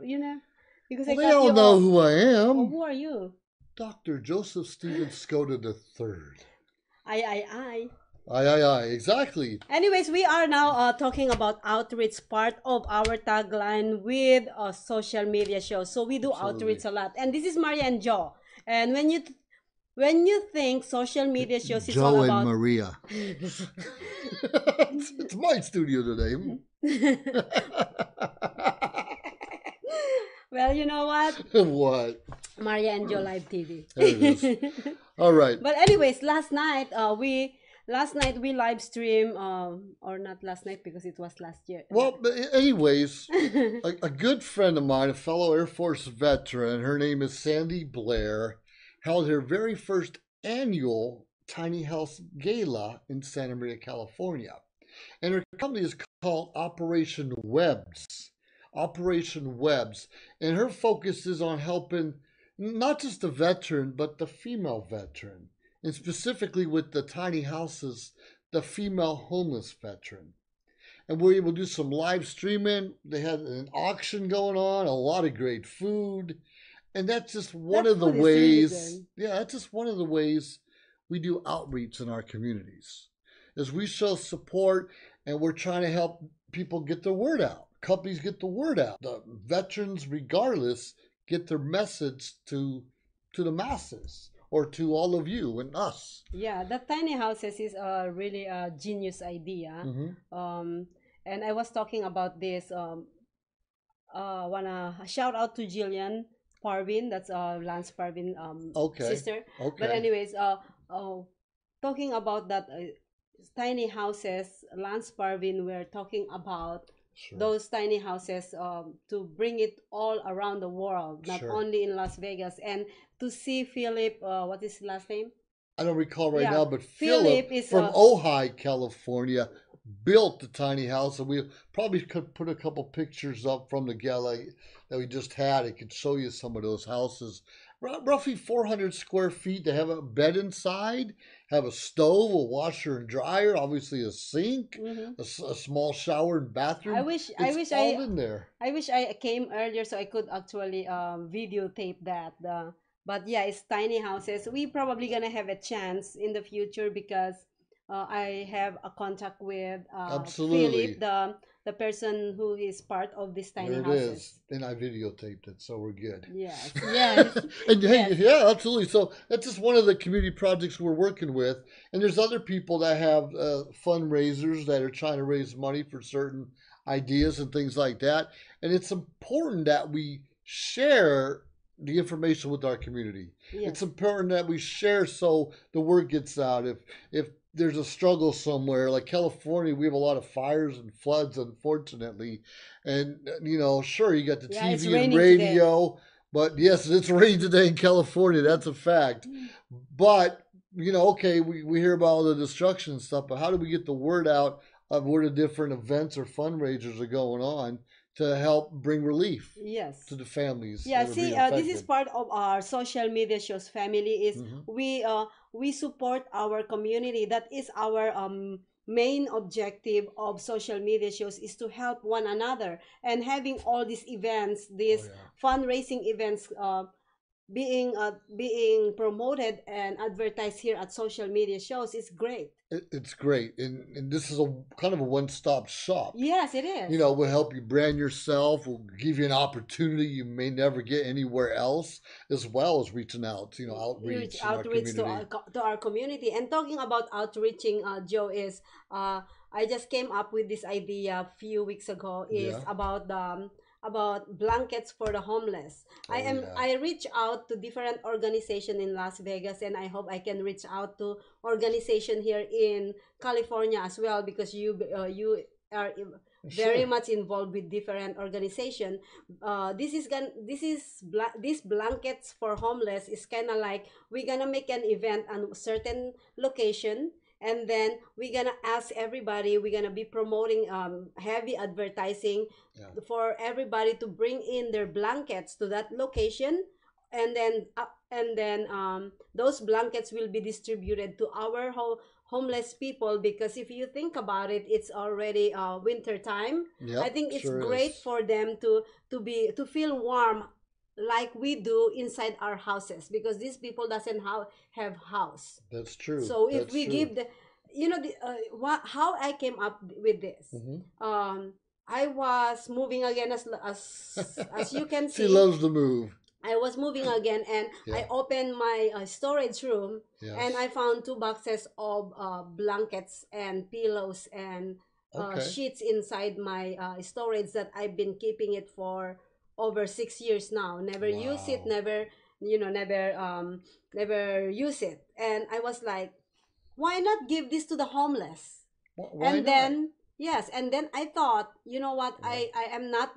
[SPEAKER 1] because I
[SPEAKER 2] Well, they
[SPEAKER 1] cut
[SPEAKER 2] all
[SPEAKER 1] you
[SPEAKER 2] know
[SPEAKER 1] off.
[SPEAKER 2] who I
[SPEAKER 1] Oh,
[SPEAKER 2] am.
[SPEAKER 1] who are you?
[SPEAKER 2] Dr. Joseph Stephen Skoda III.
[SPEAKER 1] I.
[SPEAKER 2] Aye, exactly.
[SPEAKER 1] Anyways, we are now talking about outreach, part of our tagline with social media shows. So we do outreach a lot, and this is Maria and Joe. And when you think social media shows, it's all
[SPEAKER 2] Joe and
[SPEAKER 1] about
[SPEAKER 2] Maria. It's my studio today.
[SPEAKER 1] well, you know what?
[SPEAKER 2] What?
[SPEAKER 1] Maria and Joe Live TV.
[SPEAKER 2] There it is. All right.
[SPEAKER 1] But anyways, last night we live stream or not last night because it was last year.
[SPEAKER 2] Well, but anyways, a good friend of mine, a fellow Air Force veteran, her name is Sandy Blair, held her very first annual Tiny House Gala in Santa Maria, California. And her company is called Operation Webs. Operation Webs. And her focus is on helping not just the veteran, but the female veteran. And specifically with the tiny houses, the female homeless veteran. And we were able to do some live streaming. They had an auction going on, a lot of great food. And that's just one of the
[SPEAKER 1] food is really
[SPEAKER 2] ways,
[SPEAKER 1] good.
[SPEAKER 2] yeah, that's just one of the ways we do outreach in our communities. Is we show support and we're trying to help people get their word out. Companies get the word out. The veterans, regardless, get their message to the masses or to all of you and us.
[SPEAKER 1] Yeah, the tiny houses is a really genius idea. And I was talking about this. Wanna shout out to Jillian Parvin. That's Lance Parvin
[SPEAKER 2] Okay.
[SPEAKER 1] sister.
[SPEAKER 2] Okay.
[SPEAKER 1] But anyways, talking about that tiny houses, Lance Parvin, we're talking about
[SPEAKER 2] Sure.
[SPEAKER 1] those tiny houses to bring it all around the world, not
[SPEAKER 2] Sure.
[SPEAKER 1] only in Las Vegas. And to see Philip, what is his last name?
[SPEAKER 2] I don't recall right
[SPEAKER 1] Yeah,
[SPEAKER 2] now, but
[SPEAKER 1] Philip
[SPEAKER 2] Philip
[SPEAKER 1] is,
[SPEAKER 2] from Ojai, California, built the tiny house, and we probably could put a couple pictures up from the gala that we just had. It could show you some of those houses. Roughly 400 square feet. They have a bed inside, have a stove, a washer and dryer, obviously a sink, a small shower and bathroom.
[SPEAKER 1] I wish
[SPEAKER 2] It's all in there.
[SPEAKER 1] I wish I came earlier so I could actually videotape that. But yeah, it's tiny houses. We probably gonna have a chance in the future because I have a contact with
[SPEAKER 2] Absolutely.
[SPEAKER 1] Philip, the person who is part of this tiny
[SPEAKER 2] There it
[SPEAKER 1] houses.
[SPEAKER 2] is. And I videotaped it, so we're good.
[SPEAKER 1] Yes, yes.
[SPEAKER 2] And hey,
[SPEAKER 1] Yes.
[SPEAKER 2] yeah, absolutely. So that's just one of the community projects we're working with. And there's other people that have fundraisers that are trying to raise money for certain ideas and things like that. And it's important that we share the information with our community.
[SPEAKER 1] Yes.
[SPEAKER 2] It's important that we share so the word gets out. If there's a struggle somewhere, like California, we have a lot of fires and floods, unfortunately. And, sure, you got the
[SPEAKER 1] Yeah, it's
[SPEAKER 2] TV and
[SPEAKER 1] raining
[SPEAKER 2] radio, but yes, it's raining today in California. That's a fact. But, okay, we hear about all the destruction and stuff, but how do we get the word out of where the different events or fundraisers are going on to help bring relief
[SPEAKER 1] Yes.
[SPEAKER 2] to the families?
[SPEAKER 1] Yeah,
[SPEAKER 2] that are
[SPEAKER 1] see,
[SPEAKER 2] being
[SPEAKER 1] this is
[SPEAKER 2] affected?
[SPEAKER 1] part of our social media shows family is
[SPEAKER 2] Mhm.
[SPEAKER 1] we support our community. That is our main objective of social media shows is to help one another, and having all these events, these
[SPEAKER 2] Oh, yeah.
[SPEAKER 1] fundraising events being promoted and advertised here at social media shows is great.
[SPEAKER 2] It's great. And this is a kind of a one-stop shop.
[SPEAKER 1] Yes, it is.
[SPEAKER 2] We'll help you brand yourself. We'll give you an opportunity you may never get anywhere else, as well as reaching out, outreach in our
[SPEAKER 1] outreach
[SPEAKER 2] community.
[SPEAKER 1] to our community. And talking about outreaching, Joe, is I just came up with this idea a few weeks ago is
[SPEAKER 2] Yeah.
[SPEAKER 1] about blankets for the homeless.
[SPEAKER 2] Yeah.
[SPEAKER 1] I reach out to different organization in Las Vegas, and I hope I can reach out to organization here in California as well, because you are very
[SPEAKER 2] Sure.
[SPEAKER 1] much involved with different organization. These blankets for homeless is kind of like we're gonna make an event on a certain location, and then we're gonna ask everybody. We're gonna be promoting heavy advertising
[SPEAKER 2] Yeah.
[SPEAKER 1] for everybody to bring in their blankets to that location, and then those blankets will be distributed to our homeless people, because if you think about it, it's already winter time. I
[SPEAKER 2] Yep.
[SPEAKER 1] think it's
[SPEAKER 2] Sure
[SPEAKER 1] great
[SPEAKER 2] is.
[SPEAKER 1] for them to feel warm like we do inside our houses, because these people doesn't have house.
[SPEAKER 2] That's true.
[SPEAKER 1] So if
[SPEAKER 2] That's
[SPEAKER 1] we
[SPEAKER 2] true.
[SPEAKER 1] give the, how I came up with this,
[SPEAKER 2] Hmm.
[SPEAKER 1] I was moving again, as you can
[SPEAKER 2] She
[SPEAKER 1] see.
[SPEAKER 2] loves to move.
[SPEAKER 1] I was moving again, and
[SPEAKER 2] Yeah.
[SPEAKER 1] I opened my storage room, and
[SPEAKER 2] Yes.
[SPEAKER 1] I found two boxes of blankets and pillows and
[SPEAKER 2] Okay.
[SPEAKER 1] sheets inside my storage that I've been keeping it for over 6 years now. Never use it,
[SPEAKER 2] Wow.
[SPEAKER 1] never, never use it. And I was like, why not give this to the homeless?
[SPEAKER 2] Why
[SPEAKER 1] And
[SPEAKER 2] not?
[SPEAKER 1] then yes, and then I thought, you know what,
[SPEAKER 2] Yeah.
[SPEAKER 1] I am not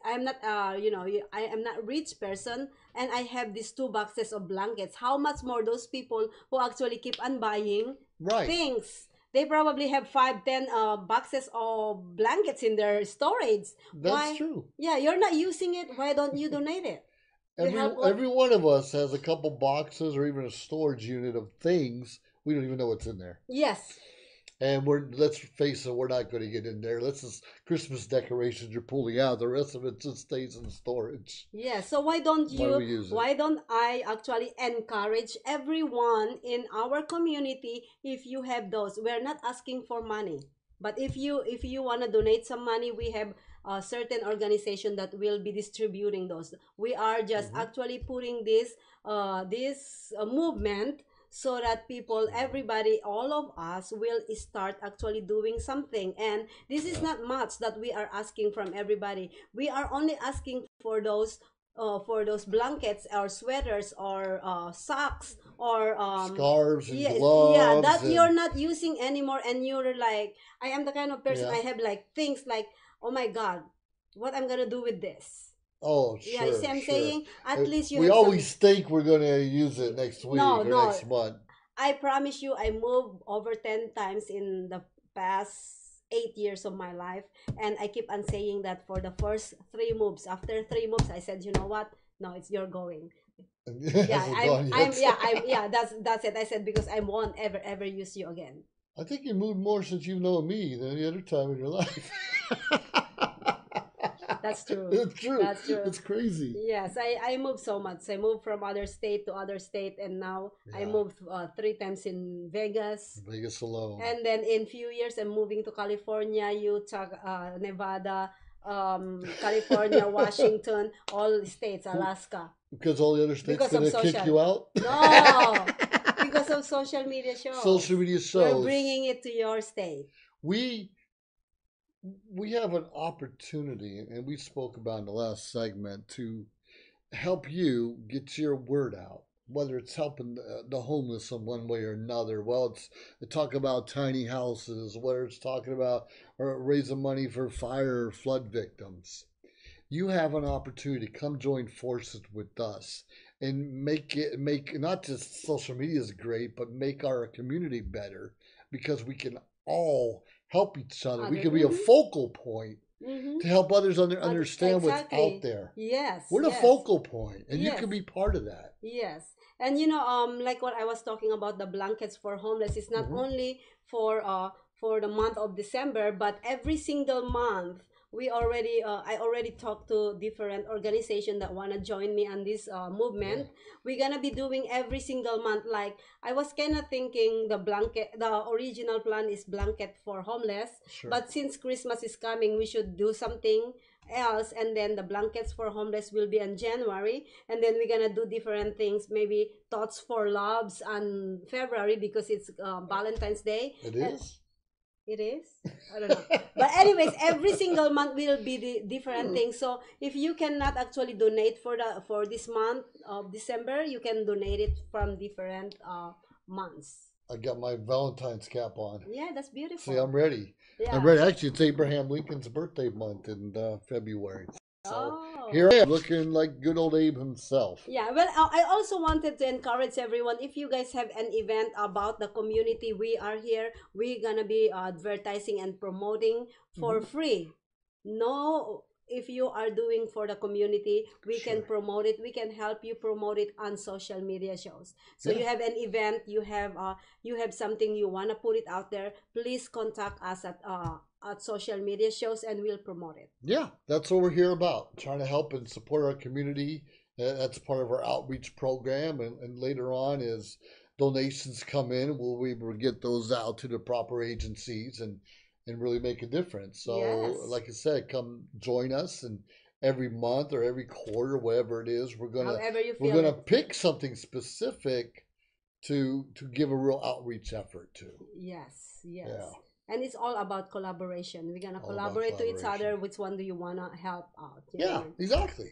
[SPEAKER 1] I'm not I am not rich person, and I have these two boxes of blankets. How much more those people who actually keep on buying
[SPEAKER 2] Right.
[SPEAKER 1] things? They probably have 5, 10 boxes of blankets in their storage.
[SPEAKER 2] That's
[SPEAKER 1] Why?
[SPEAKER 2] true.
[SPEAKER 1] Yeah, you're not using it, why don't you donate it? You
[SPEAKER 2] Every
[SPEAKER 1] help what?
[SPEAKER 2] every one of us has a couple boxes or even a storage unit of things we don't even know what's in there.
[SPEAKER 1] Yes.
[SPEAKER 2] And let's face it, we're not going to get in there. Let's just Christmas decorations you're pulling out. The rest of it just stays in storage.
[SPEAKER 1] Yeah, so why don't
[SPEAKER 2] Why do we use it?
[SPEAKER 1] why don't I actually encourage everyone in our community, if you have those, we're not asking for money. But if you want to donate some money, we have a certain organization that will be distributing those. We are just
[SPEAKER 2] Mhm.
[SPEAKER 1] actually putting this movement, so that people, everybody, all of us will start actually doing something. And this is
[SPEAKER 2] Yeah.
[SPEAKER 1] not much that we are asking from everybody. We are only asking for those blankets or sweaters or socks or
[SPEAKER 2] Scarves and
[SPEAKER 1] yeah,
[SPEAKER 2] gloves
[SPEAKER 1] that you're
[SPEAKER 2] and
[SPEAKER 1] not using anymore, and you're like, I am the kind of person,
[SPEAKER 2] yeah.
[SPEAKER 1] I have like things like, oh my god, what I'm gonna do with this?
[SPEAKER 2] Oh,
[SPEAKER 1] Yeah, you see
[SPEAKER 2] sure,
[SPEAKER 1] I'm
[SPEAKER 2] sure.
[SPEAKER 1] saying, at least you
[SPEAKER 2] We
[SPEAKER 1] have some.
[SPEAKER 2] always think we're going to use it next
[SPEAKER 1] No,
[SPEAKER 2] week or
[SPEAKER 1] no,
[SPEAKER 2] next month.
[SPEAKER 1] I promise you, I moved over 10 times in the past 8 years of my life. And I keep on saying that for the first 3 moves. After 3 moves, I said, you know what? No, it's you're going.
[SPEAKER 2] And
[SPEAKER 1] Yeah,
[SPEAKER 2] hasn't gone yet.
[SPEAKER 1] yeah, that's it. I said, because I won't ever use you again.
[SPEAKER 2] I think you moved more since you've known me than any other time in your life.
[SPEAKER 1] That's true.
[SPEAKER 2] It's true.
[SPEAKER 1] That's true.
[SPEAKER 2] It's crazy.
[SPEAKER 1] Yes, I moved so much. I moved from other state to other state, and now I
[SPEAKER 2] Yeah.
[SPEAKER 1] moved 3 times in Vegas.
[SPEAKER 2] Vegas alone.
[SPEAKER 1] And then in few years, I'm moving to California, Utah, Nevada, California, Washington, all states, Alaska.
[SPEAKER 2] Because all the other states
[SPEAKER 1] Because
[SPEAKER 2] going
[SPEAKER 1] of
[SPEAKER 2] to kick
[SPEAKER 1] social.
[SPEAKER 2] you out?
[SPEAKER 1] No, because of social media shows.
[SPEAKER 2] Social media
[SPEAKER 1] We're
[SPEAKER 2] shows.
[SPEAKER 1] bringing it to your state.
[SPEAKER 2] We have an opportunity, and we spoke about in the last segment, to help you get your word out, whether it's helping the homeless in one way or another. Well, it's talk about tiny houses, whether it's talking about or raising money for fire or flood victims. You have an opportunity to come join forces with us and make not just social media is great, but make our community better, because we can all help each other. We can be a
[SPEAKER 1] Mhm.
[SPEAKER 2] focal point
[SPEAKER 1] Mm-hmm.
[SPEAKER 2] to help others understand what's
[SPEAKER 1] Exactly.
[SPEAKER 2] out there.
[SPEAKER 1] Yes.
[SPEAKER 2] We're the
[SPEAKER 1] yes.
[SPEAKER 2] focal point, and you
[SPEAKER 1] Yes.
[SPEAKER 2] can be part of that.
[SPEAKER 1] Yes. And like what I was talking about, the blankets for homeless is not
[SPEAKER 2] Mhm.
[SPEAKER 1] only for the month of December, but every single month. I already talked to different organizations that want to join me on this movement. We're gonna be doing every single month. Like, I was kind of thinking the original plan is blanket for homeless,
[SPEAKER 2] Sure.
[SPEAKER 1] but since Christmas is coming, we should do something else, and then the blankets for homeless will be in January, and then we're gonna do different things, maybe thoughts for loves on February, because it's Valentine's Day.
[SPEAKER 2] It is.
[SPEAKER 1] It is, I don't know, but anyways, every single month will be the different things. So if you cannot actually donate for this month of December, you can donate it from different months.
[SPEAKER 2] I got my Valentine's cap on.
[SPEAKER 1] Yeah, that's beautiful.
[SPEAKER 2] See, I'm ready.
[SPEAKER 1] Yeah.
[SPEAKER 2] I'm ready. Actually, it's Abraham Lincoln's birthday month in February. So
[SPEAKER 1] Oh.
[SPEAKER 2] here I am looking like good old Abe himself.
[SPEAKER 1] Yeah, well, I also wanted to encourage everyone. If you guys have an event about the community, we are here. We're gonna be advertising and promoting for free. No, if you are doing for the community, we can
[SPEAKER 2] Sure.
[SPEAKER 1] promote it. We can help you promote it on social media shows. So
[SPEAKER 2] Yeah.
[SPEAKER 1] you have an event, you have something you wanna put it out there. Please contact us at social media shows, and we'll promote it.
[SPEAKER 2] Yeah, that's what we're here about, trying to help and support our community. That's part of our outreach program. And later on, as donations come in, we'll be able to get those out to the proper agencies and really make a difference. So,
[SPEAKER 1] Yes.
[SPEAKER 2] like I said, come join us, and every month or every quarter, whatever it is,
[SPEAKER 1] However you
[SPEAKER 2] we're
[SPEAKER 1] feel
[SPEAKER 2] gonna
[SPEAKER 1] it.
[SPEAKER 2] pick something specific to give a real outreach effort to.
[SPEAKER 1] Yes, yes.
[SPEAKER 2] Yeah.
[SPEAKER 1] And it's all about collaboration. We're gonna
[SPEAKER 2] All about
[SPEAKER 1] collaborate to each
[SPEAKER 2] collaboration.
[SPEAKER 1] other. Which one do you wanna help out? You
[SPEAKER 2] Yeah,
[SPEAKER 1] know?
[SPEAKER 2] exactly.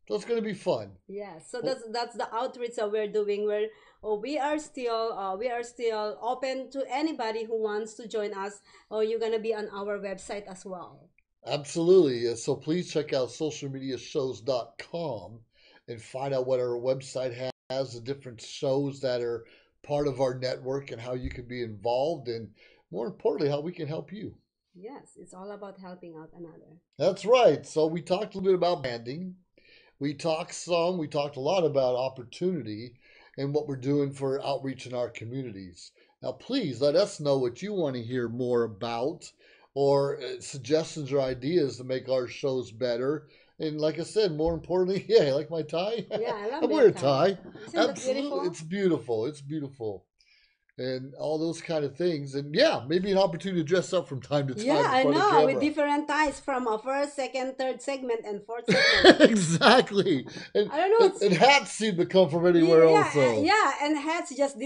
[SPEAKER 2] So it's gonna be fun.
[SPEAKER 1] Yeah. So that's the outreach that we're doing. Where we are still open to anybody who wants to join us. Or you're gonna be on our website as well.
[SPEAKER 2] Absolutely. So please check out socialmediashows.com and find out what our website has, the different shows that are part of our network, and how you can be involved, and more importantly, how we can help you.
[SPEAKER 1] Yes, it's all about helping out another.
[SPEAKER 2] That's right. So we talked a little bit about branding. We talked a lot about opportunity and what we're doing for outreach in our communities. Now, please let us know what you want to hear more about, or suggestions or ideas to make our shows better. And like I said, more importantly, yeah, I like my tie.
[SPEAKER 1] Yeah, I love
[SPEAKER 2] I wear a
[SPEAKER 1] that tie.
[SPEAKER 2] tie.
[SPEAKER 1] Isn't that
[SPEAKER 2] Absolutely.
[SPEAKER 1] beautiful?
[SPEAKER 2] It's beautiful. It's beautiful. And all those kind of things. And yeah, maybe an opportunity to dress up from time to time
[SPEAKER 1] Yeah,
[SPEAKER 2] in
[SPEAKER 1] I
[SPEAKER 2] front of
[SPEAKER 1] know, with
[SPEAKER 2] camera.
[SPEAKER 1] different ties from a first, second, third segment, and fourth segment.
[SPEAKER 2] Exactly. And,
[SPEAKER 1] I don't know.
[SPEAKER 2] and hats seem to come from anywhere also.
[SPEAKER 1] Yeah, and hats
[SPEAKER 2] Just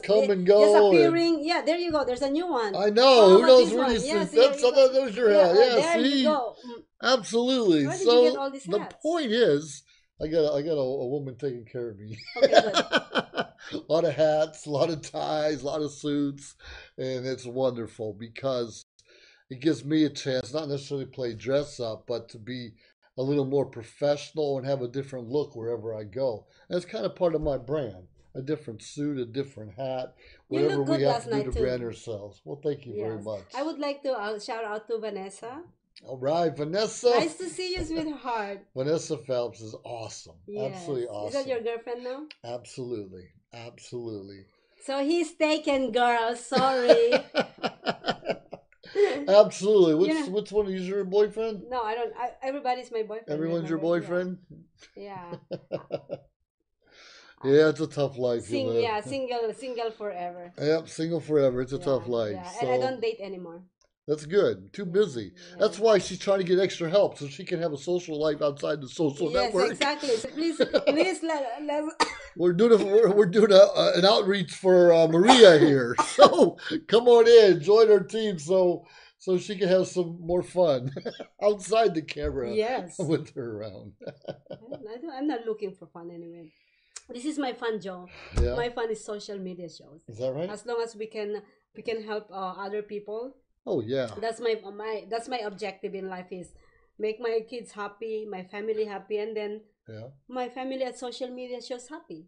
[SPEAKER 2] come and
[SPEAKER 1] just
[SPEAKER 2] go.
[SPEAKER 1] appearing. Yeah, there you go. There's a new one.
[SPEAKER 2] I know.
[SPEAKER 1] How
[SPEAKER 2] Who
[SPEAKER 1] about
[SPEAKER 2] knows
[SPEAKER 1] this
[SPEAKER 2] where
[SPEAKER 1] one?
[SPEAKER 2] these
[SPEAKER 1] Yeah,
[SPEAKER 2] things?
[SPEAKER 1] see, there
[SPEAKER 2] That's
[SPEAKER 1] you go.
[SPEAKER 2] those your
[SPEAKER 1] Yeah,
[SPEAKER 2] hat. Yeah,
[SPEAKER 1] there you
[SPEAKER 2] see?
[SPEAKER 1] go.
[SPEAKER 2] Absolutely.
[SPEAKER 1] Where did you get all these
[SPEAKER 2] the
[SPEAKER 1] hats?
[SPEAKER 2] point is, I got a woman taking care of me.
[SPEAKER 1] Okay, good.
[SPEAKER 2] A lot of hats, a lot of ties, a lot of suits, and it's wonderful because it gives me a chance, not necessarily play dress up, but to be a little more professional and have a different look wherever I go. And it's kind of part of my brand. A different suit, a different hat,
[SPEAKER 1] You
[SPEAKER 2] whatever
[SPEAKER 1] look
[SPEAKER 2] we
[SPEAKER 1] good
[SPEAKER 2] have
[SPEAKER 1] last
[SPEAKER 2] to do
[SPEAKER 1] night
[SPEAKER 2] to
[SPEAKER 1] too.
[SPEAKER 2] brand ourselves. Well, thank you very
[SPEAKER 1] Yes.
[SPEAKER 2] much.
[SPEAKER 1] I would like to shout out to Vanessa.
[SPEAKER 2] All right, Vanessa.
[SPEAKER 1] Nice to see you, sweetheart.
[SPEAKER 2] Vanessa Phelps is awesome.
[SPEAKER 1] Yes.
[SPEAKER 2] Absolutely awesome.
[SPEAKER 1] Is that your girlfriend now?
[SPEAKER 2] Absolutely. Absolutely.
[SPEAKER 1] So he's taken, girl. Sorry.
[SPEAKER 2] Absolutely.
[SPEAKER 1] You know-
[SPEAKER 2] Which one is your boyfriend?
[SPEAKER 1] No, I don't. Everybody's my boyfriend.
[SPEAKER 2] Everyone's your
[SPEAKER 1] remember?
[SPEAKER 2] boyfriend?
[SPEAKER 1] Yeah.
[SPEAKER 2] Yeah, it's a tough life you live.
[SPEAKER 1] Yeah, single forever.
[SPEAKER 2] Yep, single forever. It's a
[SPEAKER 1] Yeah,
[SPEAKER 2] tough life.
[SPEAKER 1] yeah.
[SPEAKER 2] So
[SPEAKER 1] And I don't date anymore.
[SPEAKER 2] that's good. Too busy. That's why she's trying to get extra help so she can have a social life outside the social
[SPEAKER 1] Yes,
[SPEAKER 2] network.
[SPEAKER 1] exactly. So please let
[SPEAKER 2] We're doing an outreach for Maria here. So come on in, join our team so she can have some more fun outside the camera
[SPEAKER 1] Yes.
[SPEAKER 2] with her around.
[SPEAKER 1] I'm not looking for fun anyway. This is my fun, Joe.
[SPEAKER 2] Yeah.
[SPEAKER 1] My fun is social media shows.
[SPEAKER 2] Is that right?
[SPEAKER 1] As long as we can help other people.
[SPEAKER 2] Oh yeah.
[SPEAKER 1] That's my objective in life, is make my kids happy, my family happy, and then
[SPEAKER 2] Yeah.
[SPEAKER 1] my family at social media shows happy.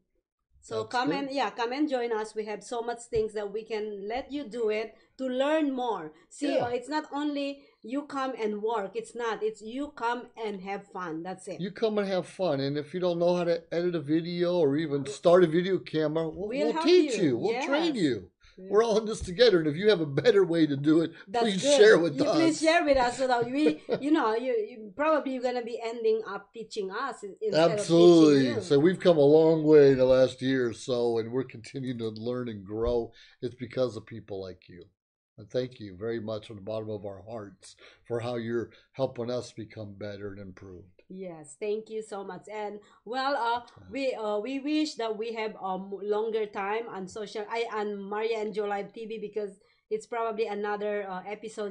[SPEAKER 1] So
[SPEAKER 2] That's
[SPEAKER 1] come
[SPEAKER 2] good.
[SPEAKER 1] and join us. We have so much things that we can let you do it to learn more. See,
[SPEAKER 2] Yeah.
[SPEAKER 1] it's not only you come and work. It's you come and have fun. That's it.
[SPEAKER 2] You come and have fun, and if you don't know how to edit a video or even start a video camera, we'll
[SPEAKER 1] help
[SPEAKER 2] teach
[SPEAKER 1] you.
[SPEAKER 2] you. We'll train
[SPEAKER 1] Yes.
[SPEAKER 2] you. We're all in this together, and if you have a better way to do it,
[SPEAKER 1] That's
[SPEAKER 2] please
[SPEAKER 1] good.
[SPEAKER 2] share with us.
[SPEAKER 1] Please share with us so that we, you probably you're gonna be ending up teaching us instead
[SPEAKER 2] Absolutely.
[SPEAKER 1] of teaching you.
[SPEAKER 2] So we've come a long way in the last year or so, and we're continuing to learn and grow. It's because of people like you. And thank you very much from the bottom of our hearts for how you're helping us become better and improved.
[SPEAKER 1] Yes, thank you so much. And we wish that we have longer time on on Maria and Joe Live TV, because it's probably another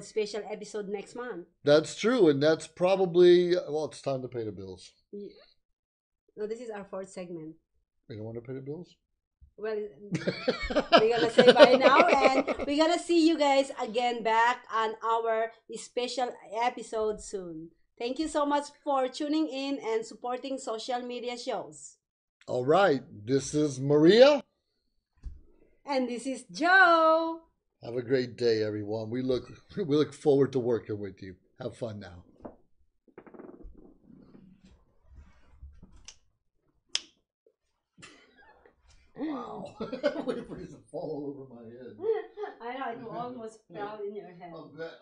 [SPEAKER 1] special episode next month.
[SPEAKER 2] That's true, and that's probably, well, it's time to pay the bills.
[SPEAKER 1] No, this is our fourth segment.
[SPEAKER 2] You don't want to pay the bills?
[SPEAKER 1] Well, we're gonna say bye now, and we're gonna see you guys again back on our special episode soon. Thank you so much for tuning in and supporting social media shows.
[SPEAKER 2] All right. This is Maria.
[SPEAKER 1] And this is Joe.
[SPEAKER 2] Have a great day, everyone. We look forward to working with you. Have fun now. Wow. Wait for it to fall all over my head.
[SPEAKER 1] I know, it almost fell in your head.
[SPEAKER 2] I'll bet.